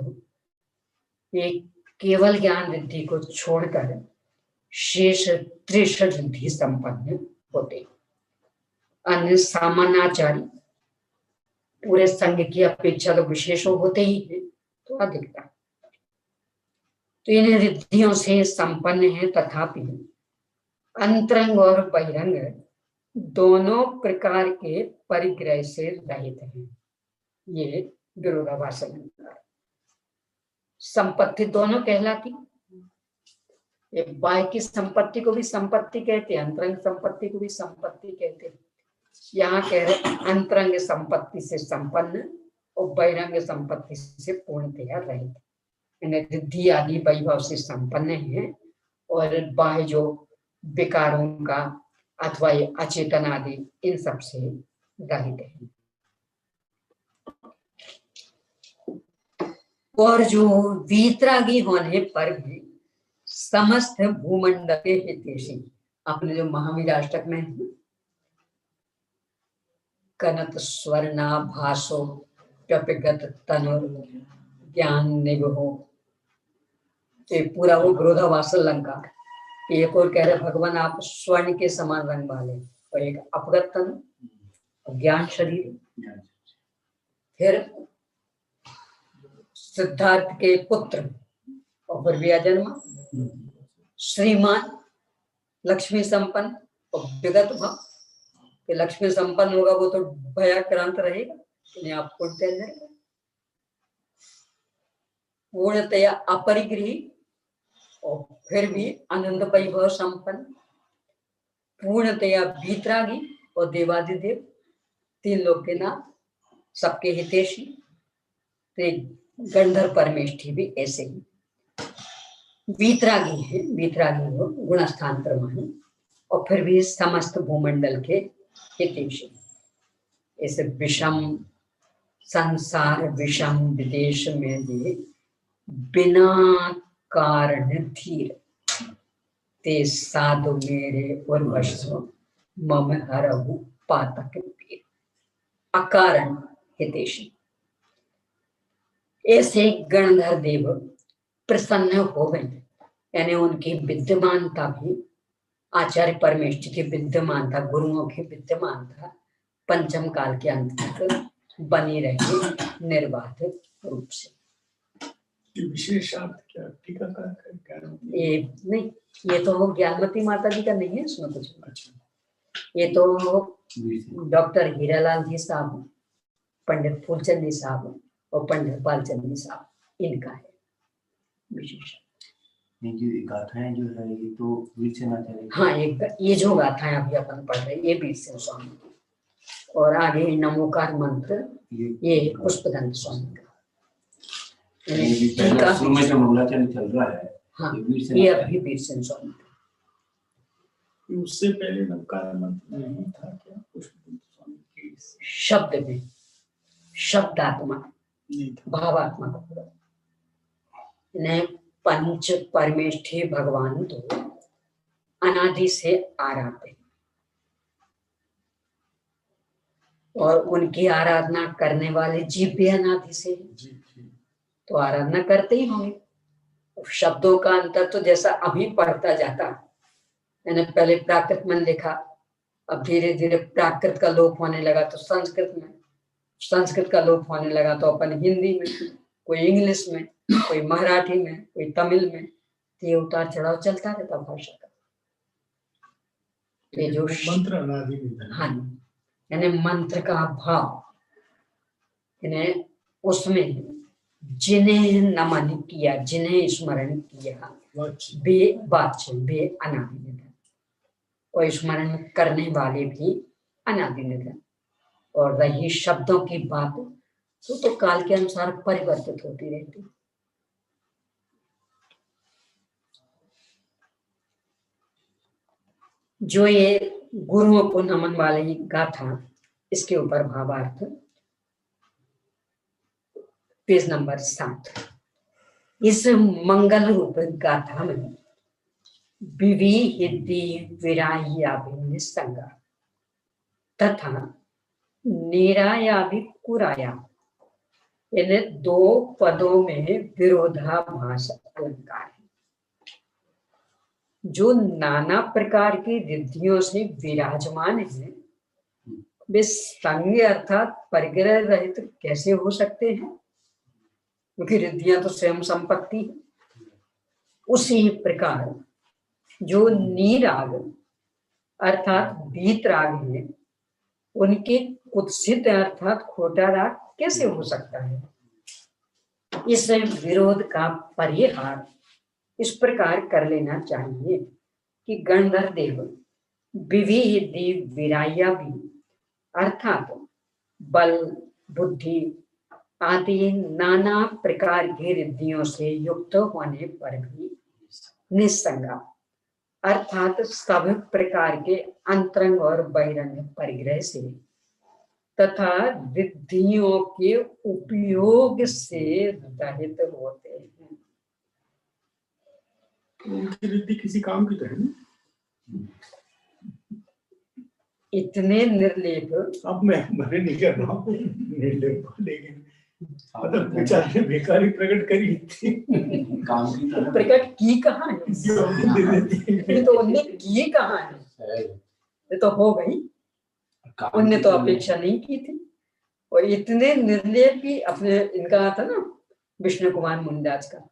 एक केवल ज्ञान रिद्धि को छोड़कर शेष त्रिशत रिद्धि संपन्न होते। अन्य सामान्याचारी पूरे संघ की अपेक्षा तो विशेष होते ही है, तो अधिकता। तो इन रिद्धियों से संपन्न है, तथापि अंतरंग और बहिरंग दोनों प्रकार के परिग्रह से रहित हैं। ये विरोधाभास अलंकार। संपत्ति दोनों कहलाती। एक बाह्य की संपत्ति को भी संपत्ति कहते हैं, अंतरंग संपत्ति को भी संपत्ति कहते हैं। यहाँ कह रहे अंतरंग संपत्ति से संपन्न और बहिरंग संपत्ति से पूर्णतया रहित, रिद्धि आदि वैभव से संपन्न है और बाह्य जो विकारों का अथवा अचेतन आदि इन सब से रहित है। और जो वीतरागी होने पर भी समस्त भूमंडल के हितैषी, अपने जो महावीराष्टक में है, कनत स्वर्णा भासो व्यपिगत तनुर ज्ञान निगहो, तो पूरा वो विरोधाभास अलंकार। एक और कह रहे भगवान आप स्वर्ण के समान रंग वाले, और एक अपगत तनु ज्ञान शरीर। फिर सिद्धार्थ के पुत्र और फिर भी अजन्मा, श्रीमान लक्ष्मी संपन्न और विगत भाव, कि लक्ष्मी संपन्न होगा वो तो भयाक्रांत रहेगा, आपको पूर्णतया अपरिग्रही और फिर भी आनंद वैभव संपन्न, पूर्णतया वीतरागी और देवादिदेव, तीन लोग के नाम, सबके हितैषी। गंधर्व परमेष्ठी भी ऐसे ही वीतरागी है, वीतरागी हो गुणस्थान प्रमाण, और फिर भी समस्त भूमंडल के हितैषी। ऐसे विषम संसार विषम विदेश में भी बिना कारण धीर, ते साधु मेरे और वशो मम हरहु पातक पीर। अकारण हितैषी, ऐसे गणधर देव प्रसन्न हो गए, यानी उनकी विद्यमानता भी आचार्य परमेष्ठी की विद्यमानता, गुरुओं की विद्यमानता पंचम काल के अंत तक बनी रही निर्बाधित रूप से। विशेषार्थ क्या टीका का ये नहीं, ये तो ज्ञानमती माता जी का नहीं है इसमें कुछ। अच्छा। ये तो डॉक्टर हीरालाल जी साहब, पंडित फूलचंद जी साहब और पंडित पालचंद जी साहब, इनका है विशेष। जो गाथाएं जो है ये तो वीरसेन आचार्य। हाँ, एक ये जो गाथाएं अभी अपन पढ़ रहे हैं ये वीरसेन स्वामी की, और आगे नमोकार मंत्र ये पुष्पदंत स्वामी का। शुरू में जो मंगलाचरण चल रहा है, हाँ, ये अभी वीरसेन स्वामी का। उससे पहले नमकार मंत्र नहीं था क्या पुष्पदंत स्वामी की? शब्द में शब्दात्मा भावात्मा का पूरा इन्हें पंच परमेष्ठी भगवान तो अनादि से आराध्य, और उनकी आराधना करने वाले जीव भी अनादि से तो आराधना करते ही होंगे। शब्दों का अंतर तो जैसा अभी बढ़ता जाता, मैंने पहले प्राकृत में देखा, अब धीरे धीरे प्राकृत का लोप होने लगा तो संस्कृत में, संस्कृत का लोप होने लगा तो अपन हिंदी में, कोई इंग्लिश में, कोई मराठी में, कोई तमिल में, तो ये उतार चढ़ाव चलता रहता भाषा का। ये जो मंत्र अनादि में, हाँ, यानी मंत्र का भाव, यानी उसमें जिन्हें नमन किया, जिन्हें स्मरण किया, वे वाच्य, वे अनादि निधन, और स्मरण करने वाले भी अनादि निधन। और रही शब्दों की बात तो काल के अनुसार परिवर्तित होती रहती। जो ये गुरुओं को नमन वाली गाथा, इसके ऊपर भावार्थ पेज नंबर 7। इस मंगल रूप गाथा में विविहिति विराह्याभिन्न संगा तथा निरायाभि कुराया, यानी 2 पदों में विरोधाभास अलंकार है। जो नाना प्रकार की रिद्धियों से विराजमान है, वे संग अर्थात परिग्रह रहित कैसे हो सकते हैं, क्योंकि रिद्धियां तो स्वयं संपत्ति है। उसी प्रकार जो नीराग अर्थात वीतराग है, उनके कुत्सित अर्थात खोटा राग कैसे हो सकता है? इस विरोध का परिहार इस प्रकार कर लेना चाहिए कि गंधर्व देव विविधि विराया भी अर्थात बल, बुद्धि आदि नाना प्रकार की रिद्धियों से युक्त होने पर भी निस्संगा अर्थात सब प्रकार के अंतरंग और बहिरंग परिग्रह से तथा रिद्धियों के उपयोग से रहित होते हैं। उनकी रिद्धि किसी काम की तो है नहीं। इतने निर्लेप, अब मैं नहीं कर रहा हूँ निर्लेप, लेकिन मतलब विचार ने बेकारी प्रकट करी थी। काम की तो प्रकट की कहाँ है? तो उनने की कहाँ है? ये तो हो गई, उनने तो अपेक्षा नहीं की थी। और इतने निर्लेप की अपने, इनका था ना विष्णु कुमार मुंडाज का,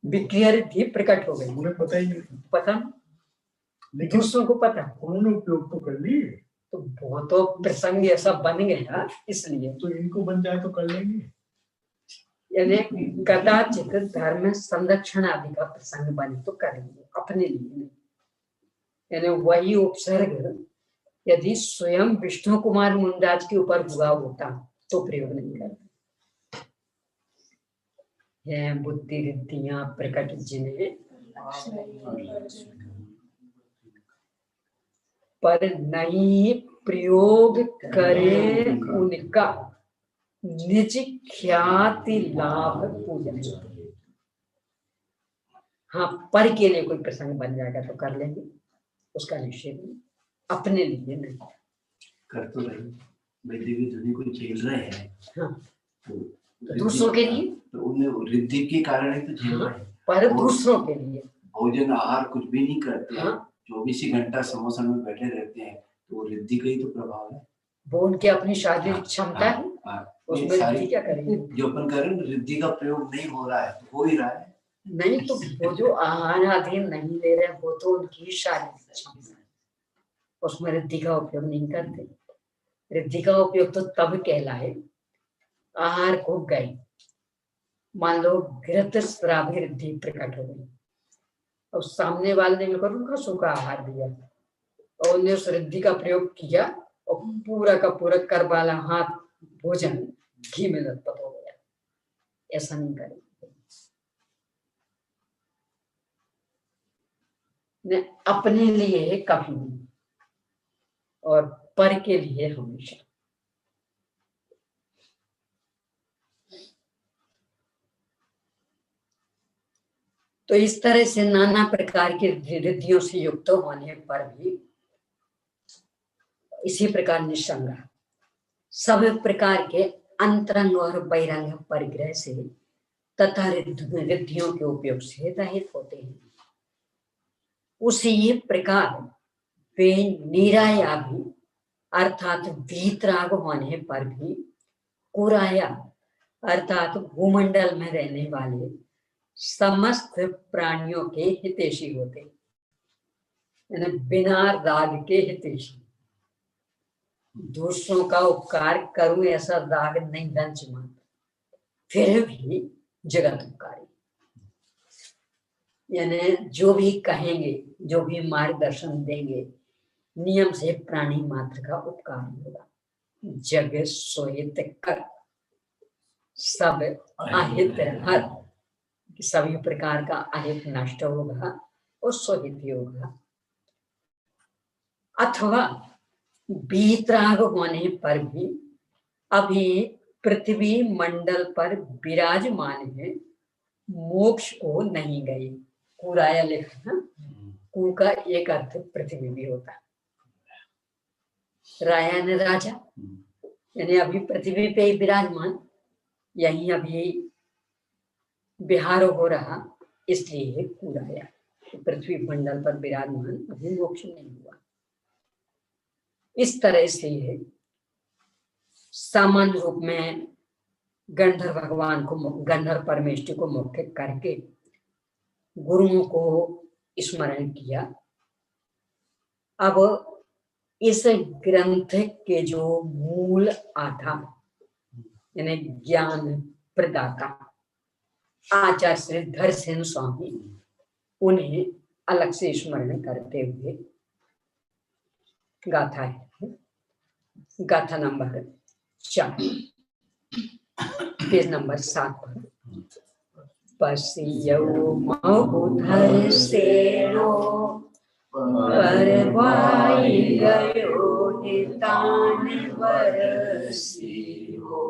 विक्रिया रिद्धि प्रकट हो गई। उन्हें पता ही नहीं, पता लेकिन दूसरों को पता, उन्होंने उपयोग तो कर ली, तो वो तो प्रसंग ऐसा बन गया, इसलिए तो इनको बन जाए तो कर लेंगे। यानी कदाचित धर्म संरक्षण आदि का प्रसंग बने तो करेंगे, अपने लिए। यानी वही उपसर्ग यदि स्वयं विष्णु कुमार मुंडाज के ऊपर हुआ होता तो प्रयोग नहीं करते। यह बुद्धि रिद्धियां प्रकट जिन्हें पर नहीं प्रयोग करे उनका निज ख्याति लाभ पूजन। हाँ, पर के लिए कोई प्रसंग बन जाएगा तो कर लेंगे, उसका निषेध नहीं, अपने लिए नहीं। कर तो रहे वैदिक ध्वनि को झेल रहे हैं। हाँ, तो दूसरों के लिए तो उन्हें रिद्धि के कारण ही तो झेल रहे हैं। पर दूसरों के लिए भोजन आहार कुछ भी नहीं करते हैं। हाँ? 24 घंटा समोसन में बैठे रहते हैं, तो रिद्धि का ही तो प्रभाव है। वो उनकी अपनी शारीरिक क्षमता है, उसमें रिद्धि क्या करेंगे? जो अपन कर रहे हैं रिद्धि का प्रयोग नहीं हो रहा है, तो हो ही रहा है नहीं, तो वो जो आहार आदि नहीं ले रहे वो तो उनकी शारीरिक क्षमता है, उसमें रिद्धि का उपयोग नहीं करते। रिद्धि का उपयोग तो तब कहलाए आहार को गए, मान लो घृत श्राव्य रिद्धि प्रकट हो गई और सामने वाले ने मिलकर उनका सूखा आहार दिया और उन्हें उस रिद्धि का प्रयोग किया और पूरा का पूरा करबाला हाथ भोजन घी में लथपथ हो गया। ऐसा नहीं करें, ने अपने लिए कभी नहीं और पर के लिए हमेशा। तो इस तरह से नाना प्रकार की रिद्धियों से युक्त होने पर भी इसी प्रकार निसंग सब प्रकार के अंतरंग और बहिरंग परिग्रह से तथा रिद्धियों के उपयोग से रहित होते हैं। उसी प्रकार वे निराया भी अर्थात वीतराग होने पर भी कुराया अर्थात भूमंडल में रहने वाले समस्त प्राणियों के हितैषी होते, यानी बिना राग के हितैषी। दूसरों का उपकार करूं ऐसा राग नहीं रंच मानता, फिर भी जगत उपकारी, यानी जो भी कहेंगे, जो भी मार्गदर्शन देंगे, नियम से प्राणी मात्र का उपकार होगा। जग सोहित कर सब अहित हर, सभी प्रकार का अहित नष्ट होगा और सोहित होगा। अथवा वीतराग होने पर भी अभी पृथ्वी मंडल पर विराजमान है, मोक्ष को नहीं गए। कुराया लिखना, कु का एक अर्थ पृथ्वी भी होता है, रायन राजा, यानी अभी पृथ्वी पे ही विराजमान, यही अभी विहार हो रहा, इसलिए कुराया। पृथ्वी मंडल पर विराजमान, अभी मोक्ष नहीं हुआ। इस तरह से सामान्य रूप में गंधर्व भगवान को, गंधर्व परमेष्टि को मुख्य करके गुरुओं को स्मरण किया। अब इस ग्रंथ के जो मूल आधार यानी ज्ञान प्रदाता आचार्य श्री धरसेन स्वामी, उन्हें अलग से स्मरण करते हुए गाथा है। गाथा नंबर 4 पेज नंबर 7 पर। पसियो महुधर सेनो परवाई गयो हितान बरसियो,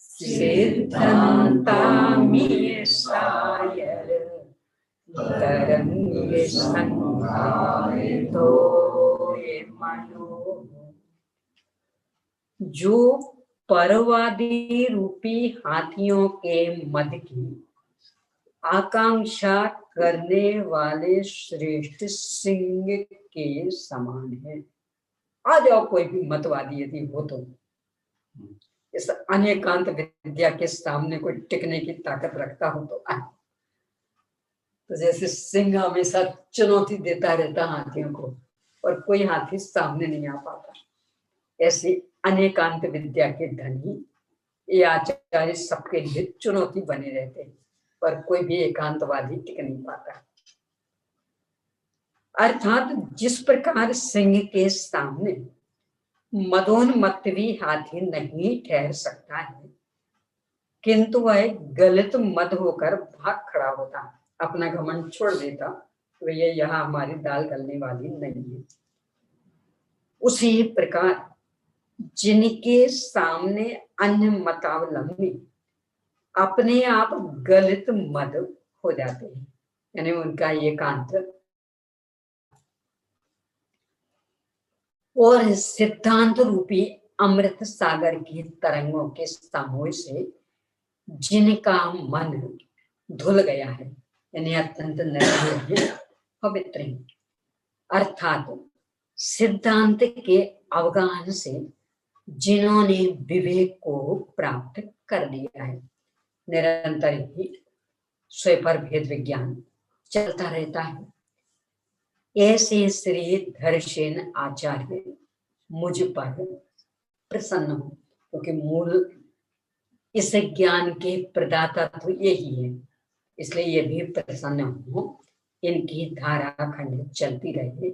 सिद्धांता में सायर तरंग संघारितो ये मनो। जो परवादी रूपी हाथियों के मद की आकांक्षा करने वाले श्रेष्ठ सिंह के समान है। आ जाओ कोई भी मतवादी यदि हो तो इस अनेकांत विद्या के सामने कोई टिकने की ताकत रखता हो तो आए। तो जैसे सिंह हमेशा चुनौती देता रहता हाथियों को और कोई हाथी सामने नहीं आ पाता, ऐसे अनेकांत विद्या के धनी ये आचार्य सबके लिए चुनौती बने रहते हैं, पर कोई भी एकांतवादी टिक नहीं पाता। अर्थात जिस प्रकार सिंह के सामने मदोन्मत्त हाथी नहीं ठहर सकता है, किंतु वह गलत मद होकर भाग खड़ा होता, अपना घमंड छोड़ देता, तो ये यहाँ हमारी दाल गलने वाली नहीं है। उसी प्रकार जिनके सामने अन्य मतावलंबी अपने आप गलत मद हो जाते हैं, यानी उनका एकांत और सिद्धांत रूपी अमृत सागर की तरंगों के समूह से जिनका मन धुल गया है, यानी अत्यंत निर्मल है, पवित्र है, अर्थात सिद्धांत के अवगाहन से जिन्होंने विवेक को प्राप्त कर लिया है, निरंतर ही स्वपर भेद विज्ञान चलता रहता है। ऐसे श्री धरसेन आचार्य मुझ पर प्रसन्न हो, क्योंकि मूल इस ज्ञान के प्रदाता तो यही है, इसलिए ये भी प्रसन्न हो। इनकी धारा खंड चलती रहे,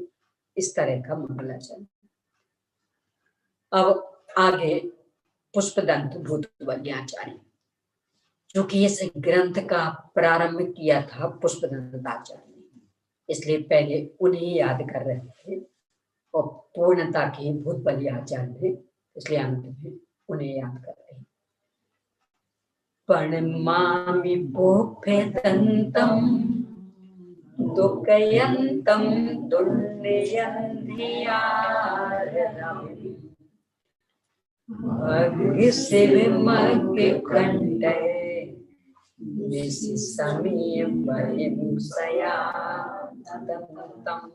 इस तरह का मंगलाचरण। अब आगे पुष्पदंत भूतवर्याचार्य, जो कि इस ग्रंथ का प्रारंभ किया था पुष्पदंताचार्य ने, इसलिए पहले उन्हें याद कर रहे थे और पूर्णता के भूतवर्याचार्य ने, इसलिए अंत में उन्हें याद कर रहे हैं। प्रणमामि पुष्पदंतम दुःखयन्तं दुर्नयन्धियारनम् भग्शिवमग्निकण्ठे निशिसमीयम्बहिंसया तदन्तम्।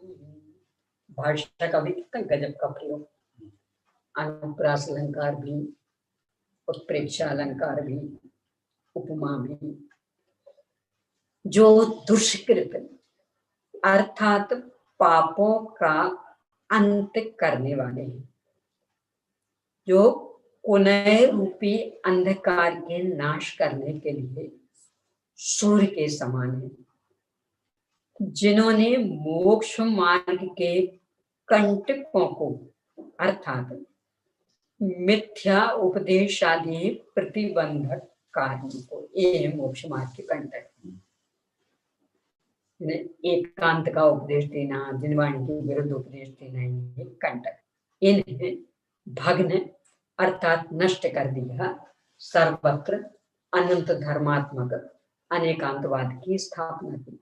भाषा का भी कितना गजब का प्रयोग, अनुप्रास अलंकार भी, उत्प्रेक्षा अलंकार भी, उपमा भी। जो दुष्कृत अर्थात पापों का अंत करने वाले हैं, जो कुनय रूपी अंधकार के नाश करने के लिए सूर्य के समान है, जिन्होंने मोक्ष मार्ग के कंटकों को अर्थात मिथ्या उपदेश आदि प्रतिबंधक कार्यों को, ये मोक्ष मार्ग के कंटक, एकांत का उपदेश देना, जिनवाणी के विरुद्ध उपदेश देना, ये कंटक, इन्हें भग्न अर्थात नष्ट कर दिया, सर्वत्र अनंत धर्मात्मक अनेकांतवाद की स्थापना की।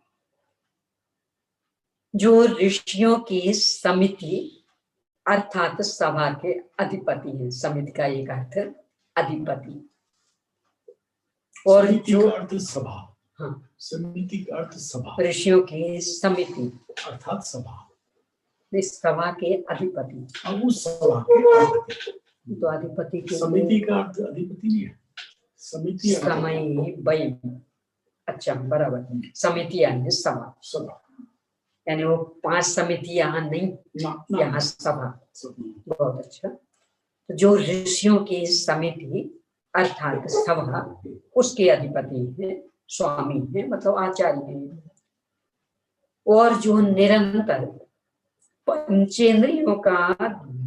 जो ऋषियों की समिति अर्थात सभा के अधिपति हैं, समिति का एक अर्थ अधिपति, और जो अर्थ सभा, हाँ, समिति का अर्थ सभा, ऋषियों की समिति अर्थात सभा, इस सभा के अधिपति, अब उस सभा के अधिपति, तो अधिपति के समिति का अर्थ अधिपति नहीं है, समिति समय वही, अच्छा बराबर, समिति यानी सभा, सभा यानी वो 5 समिति यहाँ नहीं, यहाँ सभा, बहुत अच्छा। तो जो ऋषियों की समिति अर्थात सभा उसके अधिपति हैं, स्वामी हैं, मतलब आचार्य हैं, और जो निरंतर पंचेंद्रियों का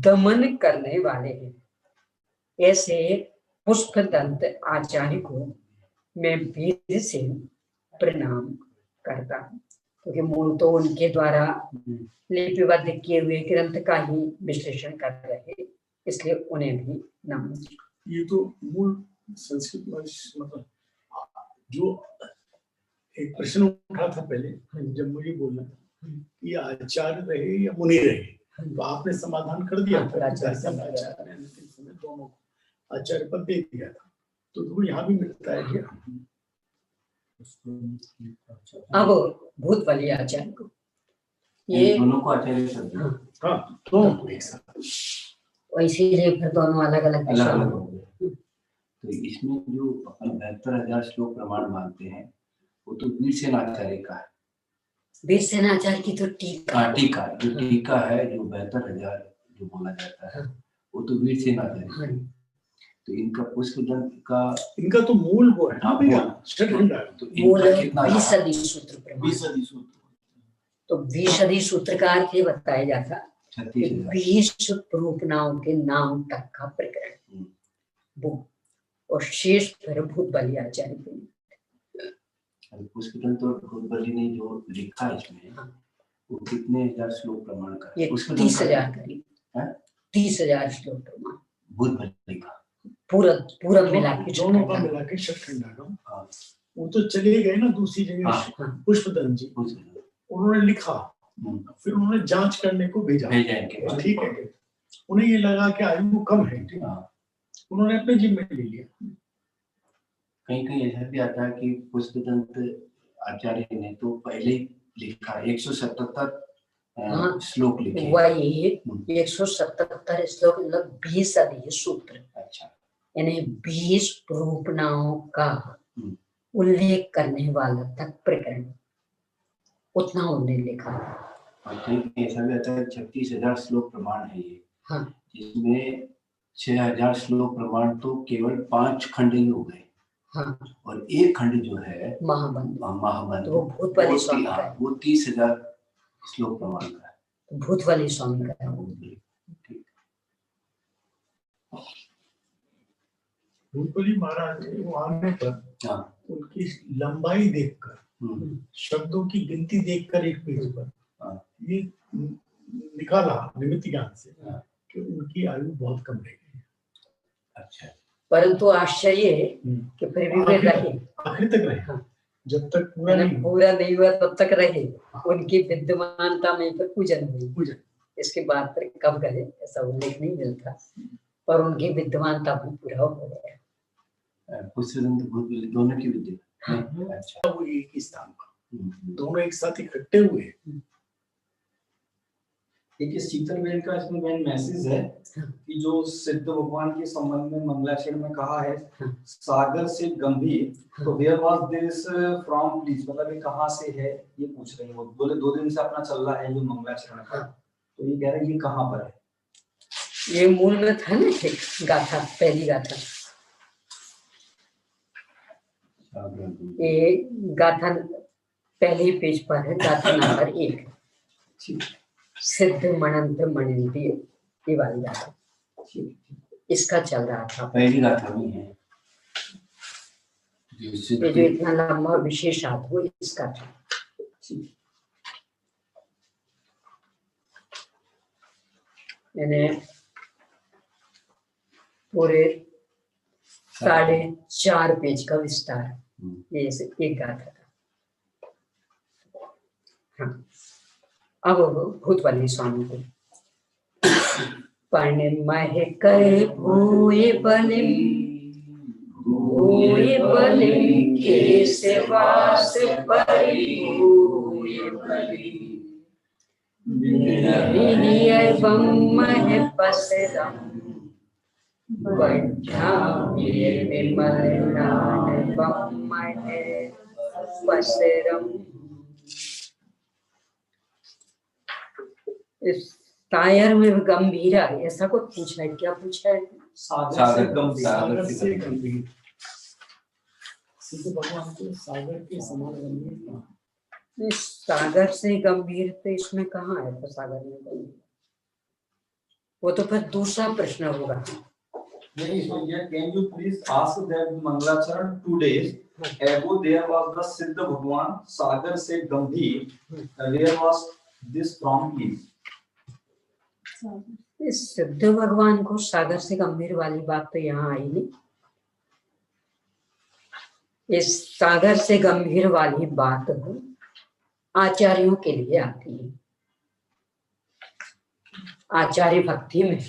दमन करने वाले हैं, ऐसे पुष्पदंत आचार्य को मैं वीर से प्रणाम करता हूँ, क्योंकि मूल तो उनके द्वारा लिपिबद्ध किए हुए ग्रंथ का ही विश्लेषण कर रहे, इसलिए उन्हें भी नमन। ये तो मूल संस्कृत में मतलब जो एक प्रश्न उठा था पहले जब मुझे बोलना कि आचार्य रहे या मुनि रहे, तो आपने समाधान कर दिया था। आचार्य ने दोनों को आचार्य पद दे दिया था, तो यहाँ भी मिलता है क्या? अब भूत वाली आचार्य को ये दोनों को आचार्य शब्द, हाँ दोनों को एक साथ, इसीलिए फिर दोनों अलग अलग अलग हो गए। तो इसमें जो अपन 72,000 श्लोक प्रमाण मानते हैं वो तो वीरसेन आचार्य का है। वीरसेन आचार्य की तो टीका जो टीका है, जो 72,000 जो बोला जाता है वो तो वीरसेन आचार्य है। तो इनका पुष्पदंत का, इनका तो मूल वो है ना भैया, तो इनका कितना 20 सूत्र प्रमाण, 20 सूत्र, तो 20 सूत्र का अर्थ ये बताया जाता 20 रूपनाओं के नाम तक का प्रकरण वो, और शेष फिर भूत बलि आचार्य के। पुष्पदंत और भूत बलि ने जो लिखा इसमें वो कितने हजार श्लोक प्रमाण का? ये 30,000 करीब, 30,000 श्लोक प्रमाण भूत बलि का पूरा मिला के, दोनों का मिला के षटखंडागम। वो तो चले गए ना दूसरी जगह, पुष्पदंत जी उन्होंने लिखा, फिर उन्होंने जांच करने को भेजा, ठीक है, उन्हें ये लगा कि आयु कम है, उन्होंने अपने जिम्मे ले लिया। कहीं कहीं ऐसा भी आता है कि पुष्पदंत आचार्य ने तो पहले लिखा 177 श्लोक लिखे, वही 177 श्लोक, मतलब 20 अधिक सूत्र। अच्छा, यानी 20 रूपनाओं का उल्लेख करने वाला तक प्रकरण, उतना उन्होंने लिखा। और कहीं ऐसा भी आता है 36,000 श्लोक प्रमाण है ये, जिसमें 6,000 श्लोक प्रमाण तो केवल 5 खंड ही हो गए, और एक खंड जो है महाबंध तो वो भूत वाली स्वामी का है, वो 30,000 श्लोक प्रमाण का है, भूत वाली स्वामी का है। भूतबली महाराज वो आने पर उनकी लंबाई देखकर, शब्दों की गिनती देखकर एक पेज पर ये निकाला निमित्त ज्ञान से कि उनकी आयु बहुत कम रह गई। अच्छा, परंतु आश्चर्य है कि फिर भी वे रहे, आखिर तक रहे, जब तक पूरा नहीं हुआ तब तक रहे। उनकी विद्यमानता में फिर पूजन हुई, इसके बाद फिर कब गए ऐसा उल्लेख नहीं मिलता, पर उनकी विद्यमानता भी पूरा हो गया। पुष्पदंत भूत बलि दोनों की विद्या, अच्छा, वो एक ही स्थान पर दोनों एक साथ इकट्ठे हुए। एक शीतल वेल का इसमें मेन मैसेज है कि जो सिद्ध भगवान के संबंध में मंगलाचरण में कहा है सागर से गंभीर, तो where was this from please, मतलब ये कहाँ से है ये पूछ रहे हैं। वो बोले 2 दिन से अपना चल रहा है ये मंगलाचरण का, तो ये कह रहे हैं ये कहाँ पर है। ये मूल में था ना गाथा, पहली गाथा, ये गाथा पहले पेज पर है, गाथा नंबर 1, सिद्ध मनंत्र मणिंद्र, ये वाली गाथा, इसका चल रहा था। पहली गाथा में है ये जो इतना लंबा विशेष वो इसका था। मैंने पूरे 4.5 पेज का विस्तार ये एक गाथा था। हाँ, अब भूत वाली स्वामी को पढ़ने मह कर भूये बलिम के सेवास परिभूये बलिम मह पसरम बंझामिये विमल नान बम्मह पसरम। इस तायर में गंभीरा, ऐसा कुछ पूछा है, क्या पूछा है? सागर से गंभीर। सागर से गंभीर। सिद्ध भगवान को सागर के समान गंभीर कहा। सागर से गंभीर तो इसमें कहाँ है? तो सागर में गंभीर, वो तो फिर दूसरा प्रश्न होगा। Can you please ask that Mangalacharan 2 days ago there was the Siddha Bhagwan Sagar se Gambhir. Where was this from, please? इस सिद्ध भगवान को सागर से गंभीर वाली बात तो यहाँ आई नहीं। इस सागर से गंभीर वाली बात आचार्यों के लिए आती है। आचार्य भक्ति में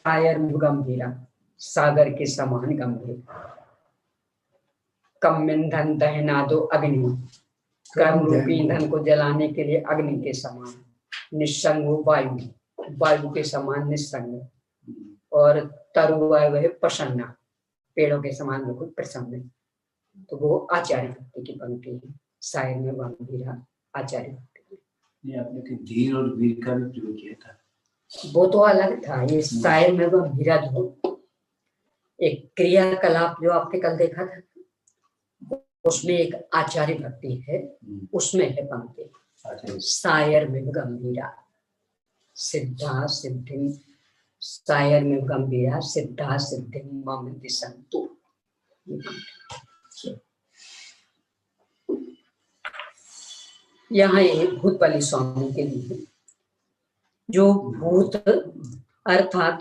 सायर गंभीरा, सागर के समान गंभीर। कम ईंधन दहना दो अग्नि, कर्म रूपी ईंधन को जलाने के लिए अग्नि के समान। निस्संग हो वायु, वायु के समान निस्संग। और तरुवाय वह प्रसन्ना, पेड़ों के समान बिल्कुल प्रसन्न। तो वो आचार्य भक्ति की पंक्ति है। सायर में गंभीरा आचार्य भक्ति। ये आपने धीर और वीर का भी प्रयोग किया था, वो तो अलग था। ये सायर में गंभीरा जो एक क्रियाकलाप जो आपने कल देखा था, उसमें एक आचार्य भक्ति है, उसमें है पंक्ति सायर में गंभीरा सिद्धा सिद्धि, सायर में गंभीरा सिद्धा सिद्धि मम दिशन्तु। यहाँ ये भूतबली स्वामी के लिए जो भूत अर्थात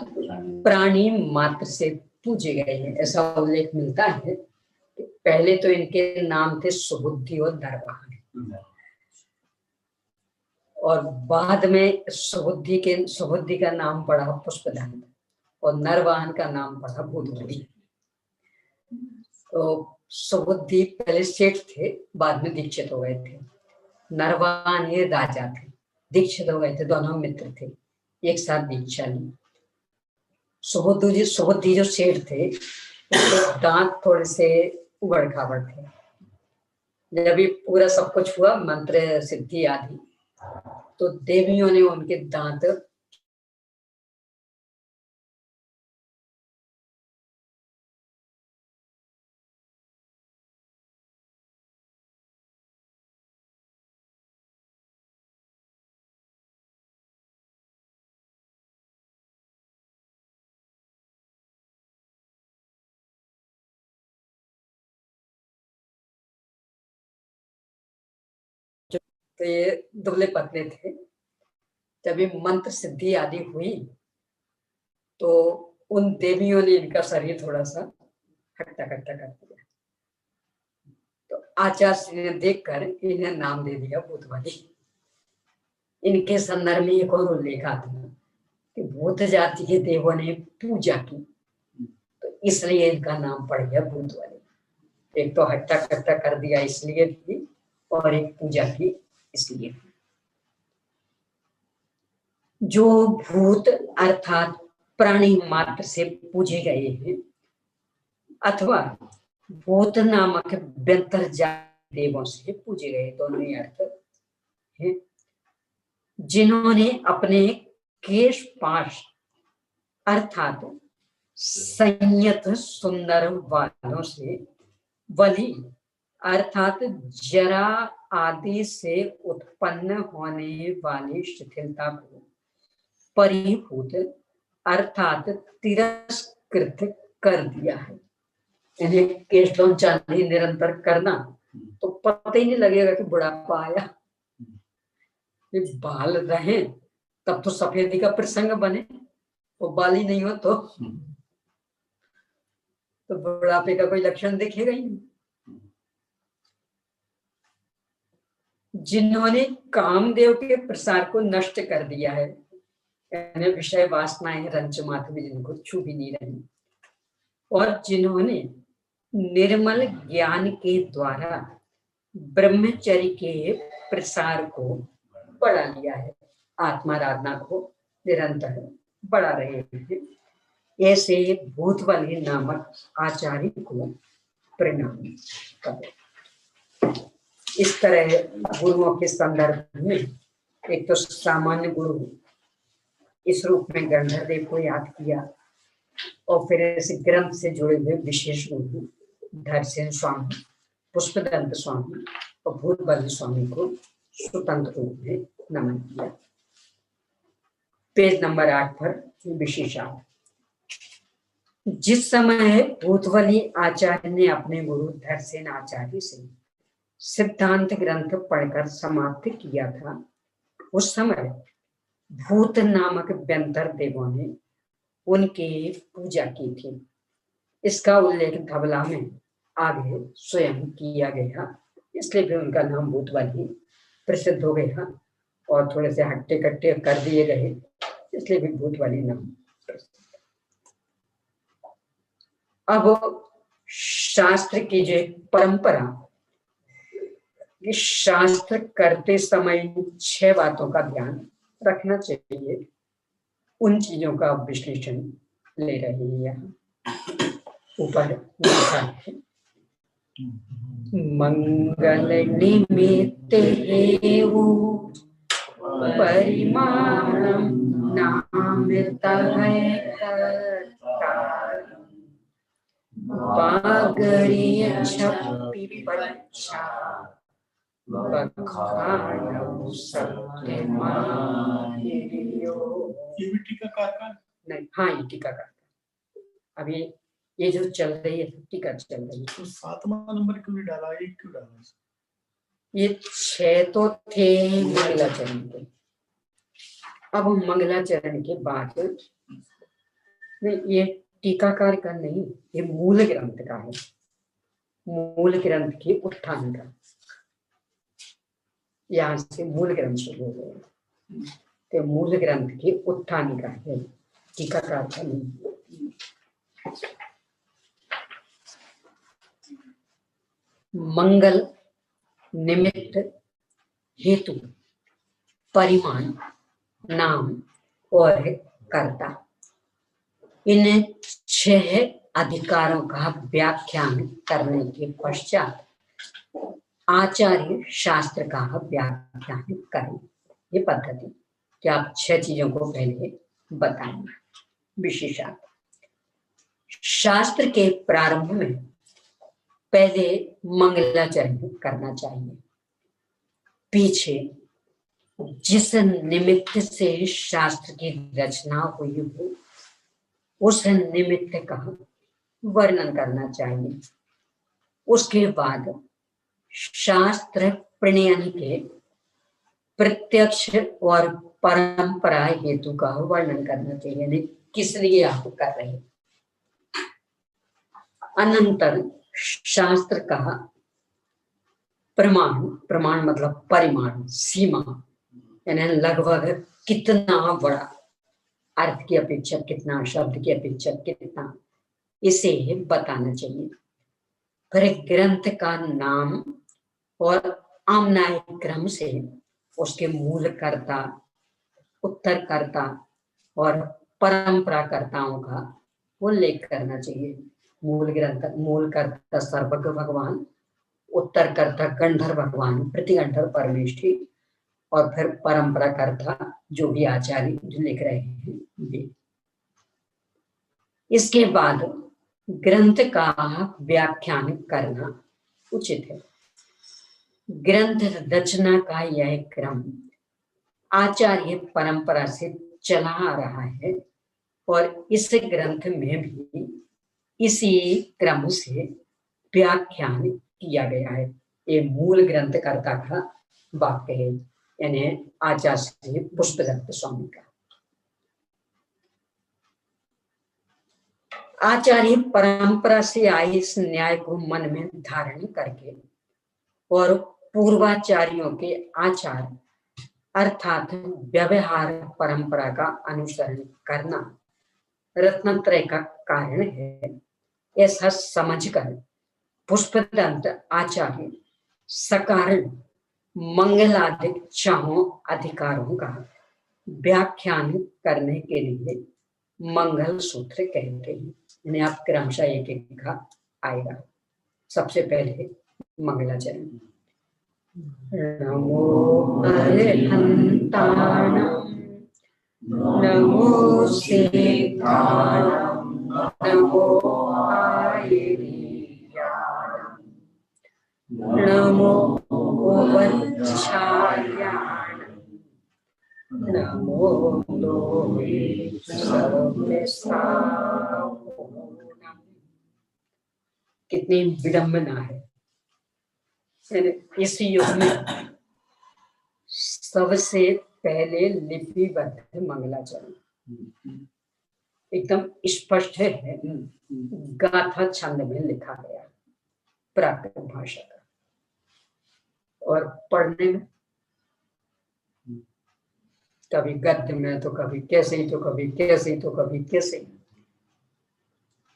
प्राणी मात्र से पूजे गए हैं, ऐसा उल्लेख मिलता है। पहले तो इनके नाम थे सुबुद्धि और नरवाहन, और बाद में सुबुद्धि का नाम पड़ा पुष्पदंत और नरवाहन का नाम पड़ा भूतबली। तो सुबुद्धि पहले सेठ थे, बाद में दीक्षित हो गए थे। नरवाहन ये राजा थे, दीक्षित हो गए थे, दोनों मित्र थे, एक साथ दीक्षा ली। सुबुद्धि जो सेठ थे, दांत थोड़े से उबड़ खाबड़ थे। जब ये पूरा सब कुछ हुआ, मंत्र सिद्धि आदि, तो देवियों ने उनके दांत तो ये दुबले पतले थे। जब ये मंत्र सिद्धि आदि हुई तो उन देवियों ने इनका शरीर थोड़ा सा हट्टा कट्टा कर दिया। तो आचार्य ने देखकर इन्हें नाम दे दिया भूतबली। इनके संदर्भ में एक और उल्लेख आता है कि भूत जाति के देवों ने पूजा की, तो इसलिए इनका नाम पड़ गया भूतबली। एक तो हट्टा कट्टा कर दिया इसलिए भी, और एक पूजा की इसलिए भी। जो भूत अर्थात प्राणी मात्र से पूजे गए हैं, अथवा भूत नामक व्यंतर जाति देवों से पूजे गए, दोनों ही अर्थ है। जिन्होंने अपने केश पाश अर्थात संयत सुंदर वालों से, वली अर्थात जरा आदि से उत्पन्न होने वाली शिथिलता को परिभूत अर्थात तिरस्कृत कर दिया है। इन्हें केश चांदी निरंतर करना तो पता ही नहीं लगेगा कि बुढ़ापा आया। ये बाल रहे तब तो सफेदी का प्रसंग बने, वो बाल ही नहीं हो तो बुढ़ापे का कोई लक्षण दिखेगा ही नहीं। जिन्होंने कामदेव के प्रसार को नष्ट कर दिया है, यानी विषय वासनाएं रंच मात्र भी जिनको छू भी नहीं रही, और जिन्होंने निर्मल ज्ञान के द्वारा ब्रह्मचर्य के प्रसार को बढ़ा लिया है, आत्माराधना को निरंतर बढ़ा रहे हैं। ऐसे भूतबली नामक आचार्य को प्रणाम करो। इस तरह गुरुओं के संदर्भ में एक तो सामान्य गुरु इस रूप में गंधर देव को याद किया, और फिर ऐसे ग्रंथ से जुड़े हुए विशेष गुरु धरसेन स्वामी, पुष्पदंत स्वामी और भूतबली स्वामी को स्वतंत्र रूप में नमन किया। पेज नंबर 8 पर विशेषार्थ। जिस समय भूतबली आचार्य ने अपने गुरु धरसेन आचार्य से सिद्धांत ग्रंथ पढ़कर समाप्त किया था, उस समय भूत नामक व्यंतर देवों ने उनकी पूजा की थी। इसका उल्लेख धवला में आगे स्वयं किया गया, इसलिए भी उनका नाम भूतबली प्रसिद्ध हो गया, और थोड़े से हट्टे कट्टे कर दिए गए, इसलिए भी भूतबली नाम प्रसिद्ध। अब शास्त्र की जो परंपरा, कि शास्त्र करते समय 6 बातों का ध्यान रखना चाहिए, उन चीजों का विश्लेषण ले रहे हैं यहाँ। ऊपर लिखा है, मंगल निमित्त हेउ परिमाणम नामृत है पागरीय छपि पच्छा बखानौ सत्यमानियो। ये भी टीकाकार का नहीं, हाँ ये टीकाकार का। अभी ये जो चल रही है टीका चल रही है, तो 7वां नंबर क्यों नहीं डाला, 1 क्यों डाला? ये 6 तो थे मंगलाचरण के। अब मंगलाचरण के बाद ये टीकाकार का नहीं, ये मूल ग्रंथ का है, मूल ग्रंथ के उत्थान का। यहाँ से मूल ग्रंथ शुरू हो गए, तो मूल ग्रंथ के उत्थान का है, टीकाकार का नहीं। मंगल निमित्त हेतु परिमाण नाम और कर्ता, इन 6 अधिकारों का व्याख्यान करने के पश्चात आचार्य शास्त्र का व्याख्यान करें। ये पद्धति कि आप 6 चीजों को पहले बताएंगे। विशेषार्थ, शास्त्र के प्रारंभ में पहले मंगलाचरण करना चाहिए। पीछे जिस निमित्त से शास्त्र की रचना हुई हो, उस निमित्त का वर्णन करना चाहिए। उसके बाद शास्त्र प्रणयन के प्रत्यक्ष और परंपरा हेतु का वर्णन करना चाहिए, यानी किस लिए आप कर रहे हैं। अनंतर शास्त्र का प्रमाण, प्रमाण मतलब परिमाण, सीमा, यानी लगभग कितना बड़ा, अर्थ की अपेक्षा कितना, शब्द की अपेक्षा कितना, इसे बताना चाहिए। फिर ग्रंथ का नाम और आमनाय क्रम से उसके मूलकर्ता, उत्तरकर्ता और परंपराकर्ताओं का उल्लेख करना चाहिए। मूलकर्ता सर्वज्ञ भगवान, उत्तरकर्ता गंधर्व भगवान, प्रतिगंधर्व परमेष्ठी, और फिर परंपराकर्ता जो भी आचार्य जो लिख रहे हैं ये। इसके बाद ग्रंथ का व्याख्यान करना उचित है। ग्रंथ रचना का यह क्रम आचार्य परंपरा से चला आ रहा है, और इस ग्रंथ में भी इसी क्रम से व्याख्यान किया गया है। ये मूल ग्रंथकर्ता का वाक्य है, यानी आचार्य पुष्पदंत स्वामी का। आचार्य परंपरा से आए इस न्याय को मन में धारण करके और पूर्वाचार्यों के आचार अर्थात व्यवहार परंपरा का अनुसरण करना रत्नत्रय का कारण है, ऐसा समझकर पुष्पदंत आचार्य सकारण मंगलादिक 4 अधिकारों का व्याख्यान करने के लिए मंगल सूत्र कहते हैं। यानी आप क्रमशः एक एक का आएगा। सबसे पहले मंगलाचरण। नमो अरिहंताणं नमो सिद्धाणं नमो आयर्याणं नमो वज्रायाणं नमो लोहे सर्वसाहुणं। कितनी विडंबना है। इस युग में सबसे पहले लिपिबद्ध मंगलाचरण एकदम स्पष्ट है, गाथा छंद में लिखा गया प्राकृत भाषा का। और पढ़ने में कभी गद्य में तो कभी कैसे ही, तो कभी कैसे ही, तो कभी कैसे ही।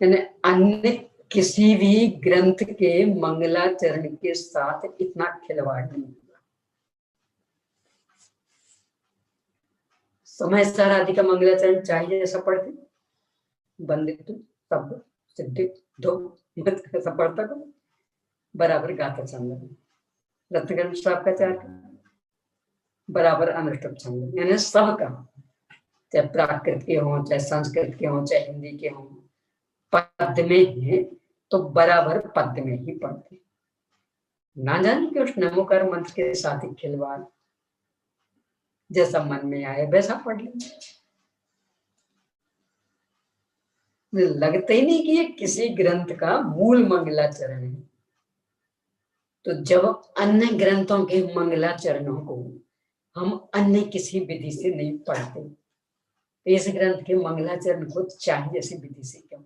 यानी अन्य किसी भी ग्रंथ के मंगलाचरण के साथ इतना खिलवाड़ नहीं हुआ। समय सर आदि का मंगलाचरण चाहिए ऐसा पढ़ते, बंदित शब्द सिद्धि दो ऐसा पढ़ता को बराबर गाथा छंद में। रत्नगण साहब का चार बराबर अनुष्टुप छंद, यानी सबका, चाहे प्राकृत के हों, चाहे संस्कृत के हों, चाहे हिंदी के हों, पद में है तो बराबर पद में ही पढ़ते। ना जाने कि उस नमोकार मंत्र के साथ ही खिलवाड़, जैसा मन में आए वैसा पढ़ लेंगे। लगता ही नहीं कि ये किसी ग्रंथ का मूल मंगलाचरण है। तो जब अन्य ग्रंथों के मंगलाचरणों को हम अन्य किसी विधि से नहीं पढ़ते, तो इस ग्रंथ के मंगलाचरण को चाहिए ऐसी विधि से क्यों?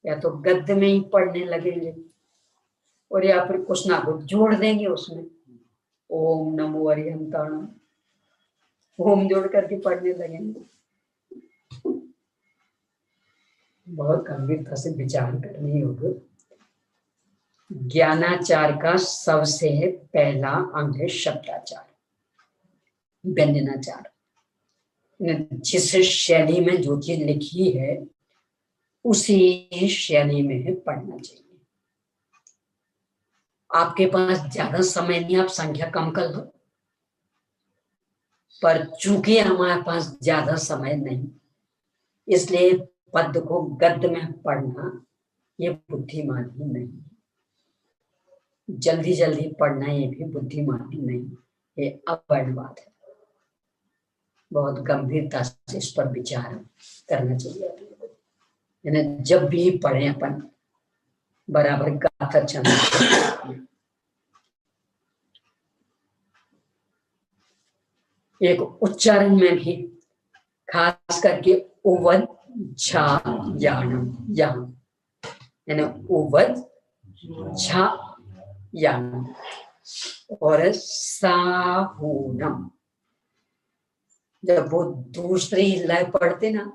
या तो गद्य में ही पढ़ने लगेंगे और या फिर कुछ ना कुछ जोड़ देंगे उसमें, ओम नमो अरिहंताणं, ओम जोड़ करके पढ़ने लगेंगे। बहुत गंभीरता से विचार करनी होगी। ज्ञानाचार का सबसे पहला अंग है शब्दाचार, व्यंजनाचार। जिस शैली में जो चीज लिखी है उसी शैली में पढ़ना चाहिए। आपके पास ज्यादा समय नहीं, आप संख्या कम कर लो, पर चूंकि हमारे पास ज्यादा समय नहीं, इसलिए पद को गद्य में पढ़ना ये बुद्धिमानी नहीं। जल्दी जल्दी पढ़ना ये भी बुद्धिमानी नहीं, ये अवर्णवाद है। बहुत गंभीरता से इस पर विचार करना चाहिए। यानी जब भी पढ़े अपन बराबर गाथा छंद। एक उच्चारण में भी खास करके उवद झा यानम, यानी उवद झा यानम और साहूनम। जब वो दूसरी लय पढ़ते ना,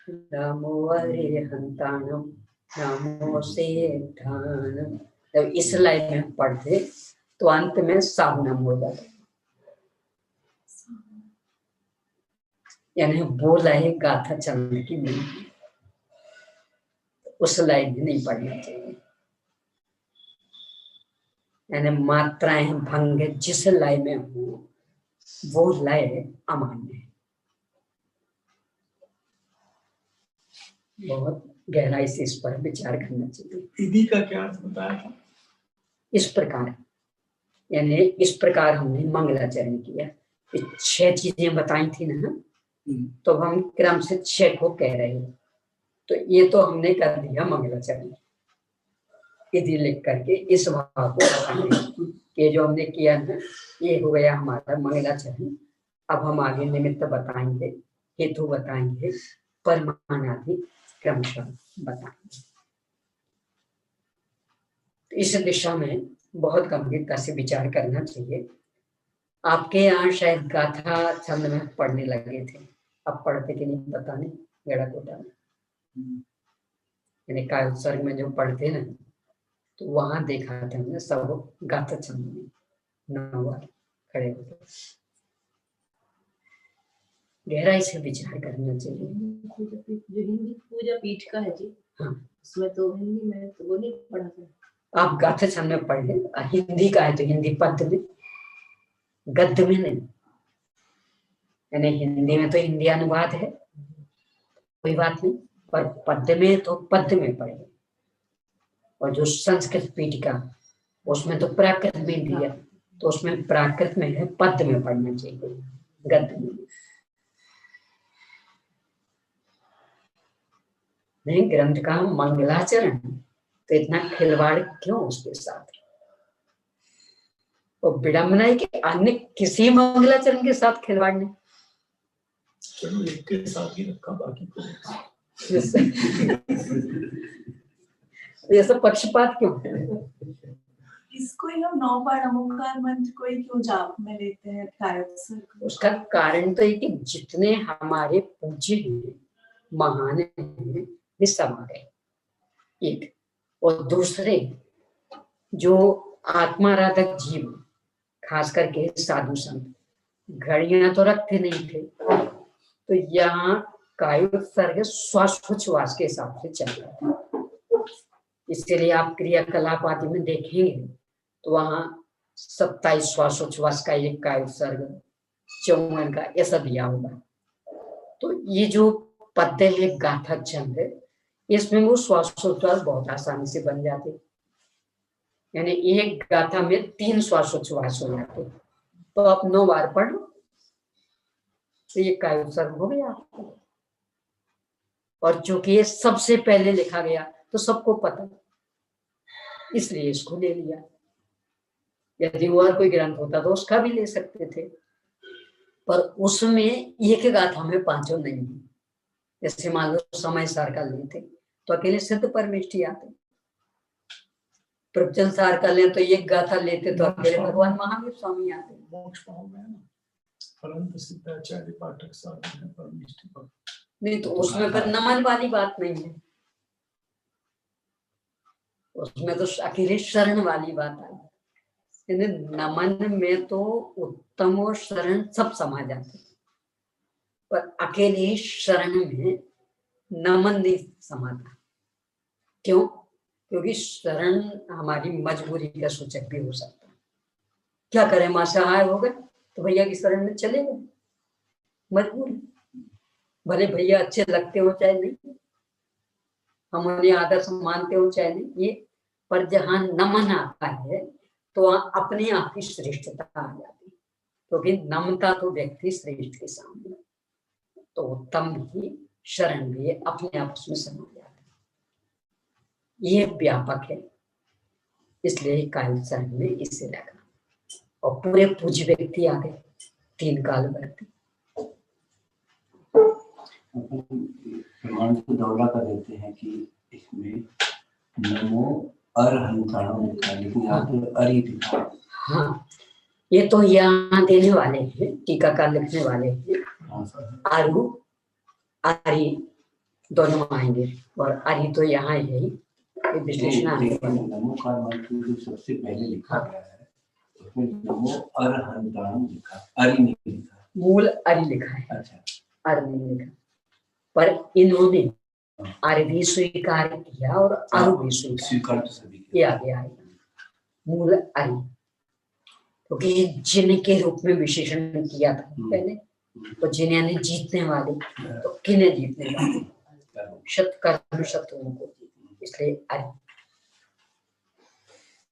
नमो अरिहंताणं नमो सिद्धाणं, जब इस लय में पढ़ते तो अंत में साहूनम हो जाता। यानी वो लय गाथा चंद की नहीं, उस लय में नहीं पढ़ना चाहिए। यानी मात्राएं भंग जिस लय में हो वो लय अमान्य है। बहुत गहराई से इस पर विचार करना चाहिए। विधि का क्या अर्थ बताया था? इस प्रकार, यानी इस प्रकार हमने मंगलाचरण किया। 6 चीजें बताई थी ना, तो हम क्रम से 6 को कह रहे हैं। तो ये तो हमने कर दिया मंगलाचरण, विधि लिख करके इस भाव को बताएंगे कि जो हमने किया ना ये हो गया हमारा मंगलाचरण। अब हम आगे निमित्त बताएंगे, हेतु बताएंगे, परिमाण आदि क्रमशः बताएंगे। इस दिशा में बहुत गंभीरता से विचार करना चाहिए। आपके यहाँ शायद गाथा छंद में पढ़ने लगे थे, अब पढ़ते कि नहीं पता नहीं, गड़ा कोटा में यानी काय उत्सर्ग में जो पढ़ते ना, तो वहां देखा था हमने सब गाथा छंद में 9 बार खड़े होते। गहराई से विचार करना चाहिए। जो हिंदी पूजा पीठ का है जी, हाँ, उसमें तो हिंदी में तो वो नहीं पढ़ा था। आप गाथा छंद में पढ़ ले, हिंदी का है तो हिंदी पद्य में, गद्य में नहीं। यानी हिंदी में तो हिंदी अनुवाद है, कोई बात नहीं, पर पद्य में तो पद्य में पढ़े। और जो संस्कृत पीठिका उसमें तो प्राकृत में दिया, तो उसमें प्राकृत में है, पद्य में पढ़ना चाहिए, गद्य में नहीं। ग्रंथ का मंगलाचरण, तो इतना खिलवाड़ क्यों उसके साथ? और विडम्बना है कि अन्य किसी मंगलाचरण के साथ खिलवाड़ नहीं। चलो एक के साथ ही रखा, बाकी को ये सब पक्षपात क्यों? इसको ही हम 9 बार नमोकार मंत्र को ही क्यों जाप में लेते हैं गायक? उसका कारण तो है कि जितने हमारे पूज्य हैं, महान हैं, वे सब आ गए, एक। और दूसरे जो आत्माराधक जीव, खास करके साधु संत, घड़ियां तो रखते नहीं थे, तो यहाँ कायोत्सर्ग श्वासोच्छ्वास के हिसाब से चल रहा था। इसलिए आप क्रियाकलाप आदि में देखेंगे तो वहां 27 श्वासोच्छ्वास का एक कायोत्सर्ग, 54 का, ऐसा दिया होगा। तो ये जो पद्य है, गाथा छंद है, इसमें वो श्वासोच्छ्वास बहुत आसानी से बन जाते, यानी एक गाथा में 3 श्वासोच्छ्वास हो जाते। तो आप 9 बार पढ़ लो, तो ये कायोत्सर्ग हो गया आपको। और चूंकि ये सबसे पहले लिखा गया तो सबको पता, इसलिए इसको ले लिया। यदि और कोई ग्रंथ होता तो उसका भी ले सकते थे, पर उसमें एक गाथा में 5 नहीं है। जैसे मान लो समय सार का लेते तो अकेले सिद्ध परमेष्ठी आते, प्रवचन सार का ले तो एक गाथा लेते तो अकेले भगवान महावीर स्वामी आते। मोक्ष पाओ में ना, परंतु सिद्धाचार्य पाठक साधन है परमेष्ठी पर नहीं, तो उसमें पर नमन वाली बात नहीं है, उसमें तो अकेले शरण वाली बात आई। नमन में तो उत्तम और शरण सब समा जाते, पर अकेले शरण में नमन नहीं समाता। क्यों? क्योंकि शरण हमारी मजबूरी का सूचक भी हो सकता है। क्या करें, मां सहाय हो गए तो भैया की शरण में चले गए, मजबूरी। भले भैया अच्छे लगते हो चाहे नहीं, हम उन्हें आदर्श मानते हो चाहे नहीं, ये पर जहां नमन आता है तो वहां अपने आप की श्रेष्ठता आ जाती है, क्योंकि नमता तो व्यक्ति श्रेष्ठ के सामने, तो उत्तम भी शरण भी अपने आप उसमें समा जाता है। ये व्यापक है, इसलिए कायोत्सर्ग में इसे लगा। और पूरे पूज्य व्यक्ति आ गए, 3 काल व्यक्ति। प्रमाण को दौड़ा कर देते हैं कि इसमें नमो अरहंताणो लिखा, लेकिन यहाँ पे अरि लिखा। हाँ, ये तो यहाँ देने वाले हैं, टीकाकार लिखने वाले हैं। आरु आरी दोनों आएंगे, और आरी तो यहाँ यही विश्लेषण आएगा। नमोकार मंत्र जो सबसे पहले लिखा गया है उसमें नमो अरहंताणो लिखा, अरि नहीं लिखा। मूल अरि लिखा है। अच्छा, अरि नहीं लिखा, पर इन्होंने अरि भी स्वीकार किया और अरु भी स्वीकार तो सभी किया गया है। मूल अरि, क्योंकि जिनके रूप में विशेषण किया था पहले, तो जिन्हें जीतने वाले, तो किन्हें जीतने वाले, शतकर्म शत्रुओं को, इसलिए अरि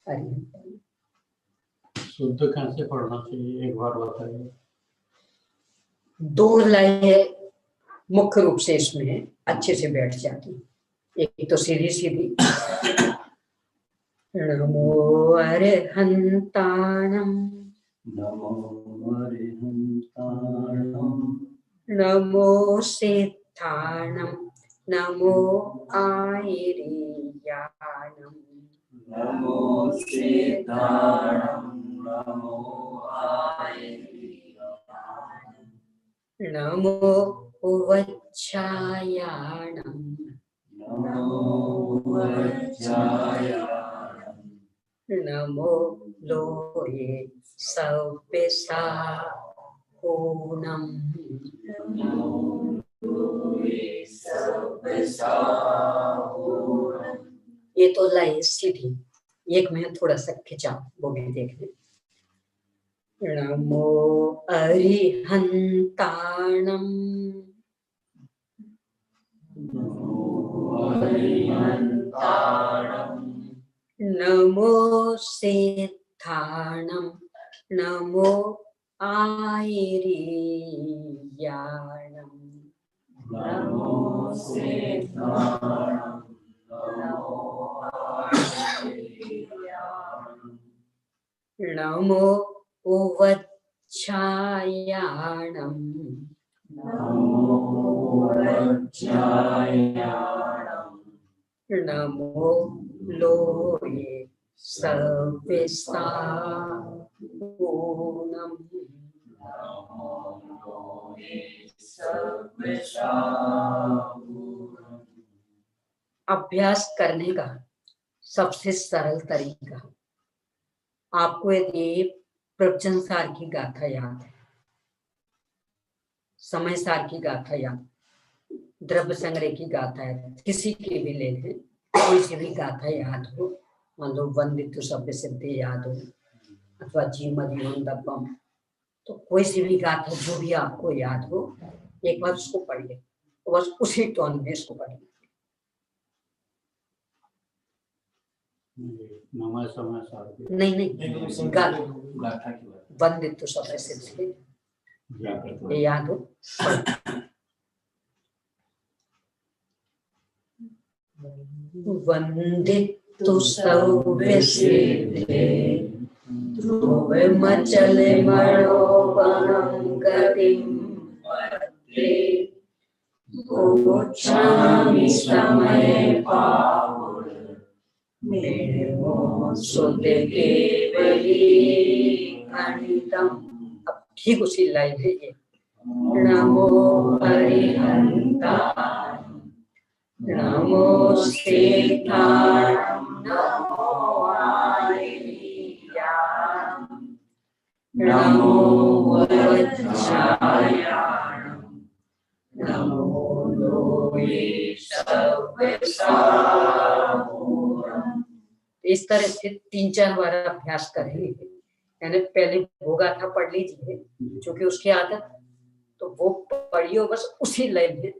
अरि। शुद्ध कैसे पढ़ना चाहिए, एक बार बताइए। 2 लाइनें मुख्य रूप से इसमें अच्छे से बैठ जाती। एक तो सीधी सीधी, नमो अरहंताणं, नमो अरहंताणं, नमो सिद्धाणं, नमो आयर्याणं, नमो सिद्धाणं, नमो आयर्याणं, नमो वज्रायाणं, नमो वज्रायाणं, नमो लोहे सव्यसा, पूर्णम ये तो लय सीधी, एक में थोड़ा सा खिंचा, वो भी देख ले। नमो अरिहंताणम नमो सिद्धाणम नमो आयरियाणम नमो सिद्धाणम नमो उवच्छायाणम नमो लोये सविस्तापूर्णम अभ्यास करने का सबसे सरल तरीका, आपको यदि प्रवचन सार की गाथा याद है, समय सार की गाथा याद, द्रव्य संग्रह की गाथा है, किसी की भी ले लें, कोई सी भी गाथा याद हो, मान लो वंदित सभ्य सिद्धि याद हो अथवा जीवम, तो कोई सी भी गाथा जो भी आपको याद हो, एक बार उसको पढ़िए, तो बस उसी टोन में इसको पढ़िए। नहीं गाथा वंदित सभ्य सिद्धि ये याद हो। वंदितु सव्य सिद्धे ध्रुवमचले मनोपमं गतिं पत्रे गोच्छामि समये पावुर मेमो सुते केवली अनितम। अब ठीक उसी लाइन है ये, नमो अरिहंताय नमो सिद्धाणम नमो आयरियाणम नमो वज्रायाणम नमो लोये सविस्तापूर्णम। इस तरह से 3-4 बार अभ्यास करेंगे, यानी पहले वो गाथा पढ़ लीजिए क्योंकि उसकी आदत, तो वो पढ़ियो बस उसी लय में,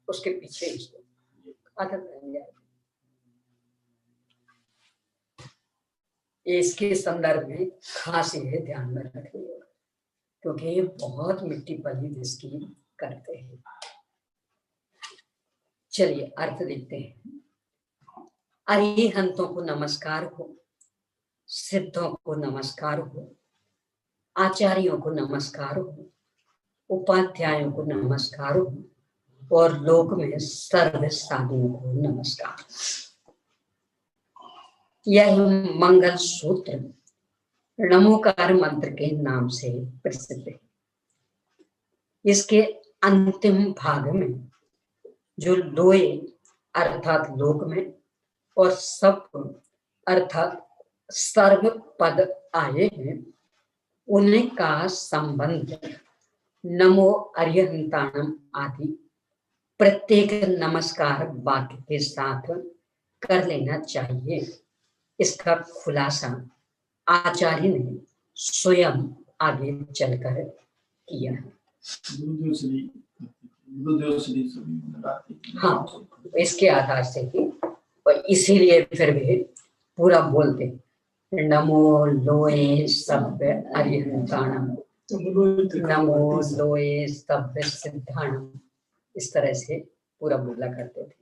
उसके पीछे इसको आदत बन जाएगी। इसके संदर्भ में खास ये ध्यान में रखिएगा, क्योंकि ये बहुत मिट्टी पली जिसकी करते हैं। चलिए अर्थ देखते हैं। अरिहंतों को नमस्कार हो, सिद्धों को नमस्कार हो, आचार्यों को नमस्कार हो, उपाध्यायों को नमस्कार हो, और लोक में सर्व साधुओं को नमस्कार। यह मंगल सूत्र नमोकार मंत्र के नाम से प्रसिद्ध है। इसके अंतिम भाग में जो लोए अर्थात लोक में और सब अर्थात सर्व पद आए हैं, उन्हें का संबंध नमो अरिहंताणम आदि प्रत्येक नमस्कार वाक्य के साथ कर लेना चाहिए। इसका खुलासा आचार्य ने स्वयं आगे चलकर किया है। हाँ, इसके आधार से ही, और इसीलिए फिर भी पूरा बोलते नमो लोए सभ्य अरिहंताणम नमो लोए सभ्य सिद्धाणम, इस तरह से पूरा बोला करते थे।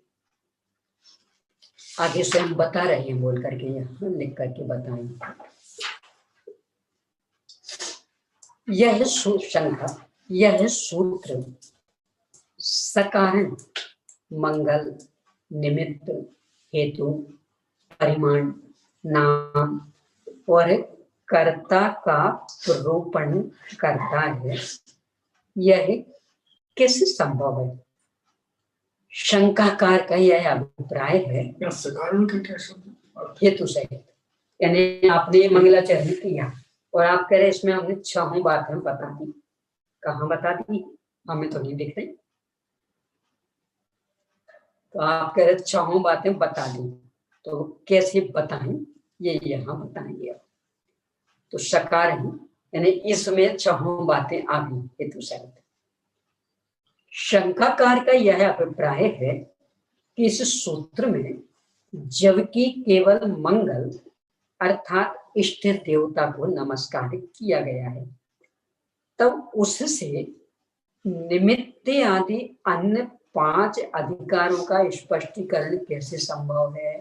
आगे स्वयं बता रहे हैं, बोल करके यहाँ लिख करके बताएंगे। यह शंका, यह सूत्र सकारण मंगल निमित्त हेतु परिमाण नाम और कर्ता का रूपण करता है। यह कैसे संभव है? शंकाकार का यह अभिप्राय है। सकारण का क्या शब्द? हेतु सहित, यानी आपने मंगलाचरण किया और आप कह रहे इसमें हमने 6 बातें बता दी, कहाँ बता दी, हमें तो नहीं दिख रही। तो आप कह रहे 6 बातें बता दी, तो कैसे बताएं, ये यहाँ बताएंगे। तो सकार ही यानी इसमें 6 बातें आ गई हेतु शब्द। शंकाकार का यह अभिप्राय है कि इस सूत्र में जबकि केवल मंगल अर्थात इष्ट देवता को नमस्कार किया गया है, तब उससे निमित्त आदि अन्य 5 अधिकारों का स्पष्टीकरण कैसे संभव है।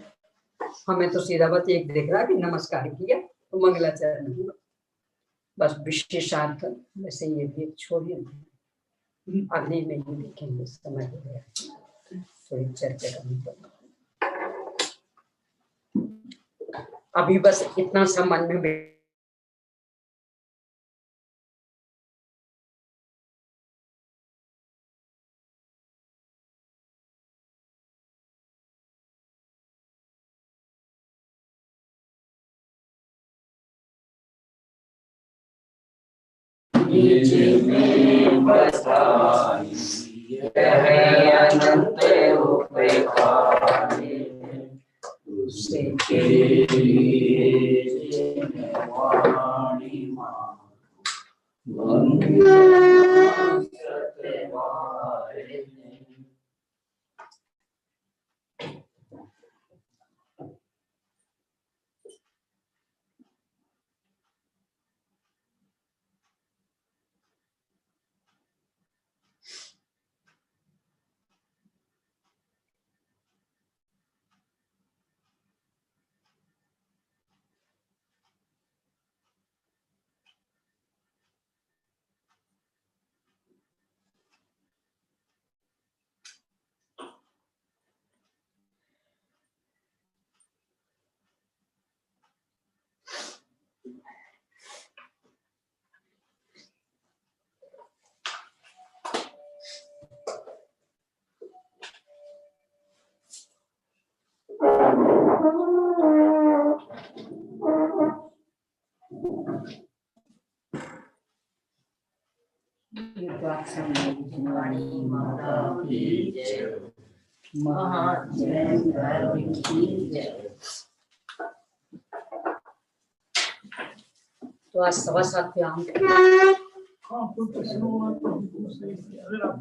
हमें तो सीधा बस एक दिख रहा कि नमस्कार किया तो मंगलाचरण हुआ, बस विशेषार्थ वैसे ये भी छोड़िए, अगले में ही देखेंगे, समय हो गया थोड़ी चर्चा करनी पड़ेगी। अभी बस इतना सा मन में अनंत रूप तो आज 7:15 पे आऊंगे। हाँ, कोई प्रश्न होगा तो पूछ लीजिए, अगर आप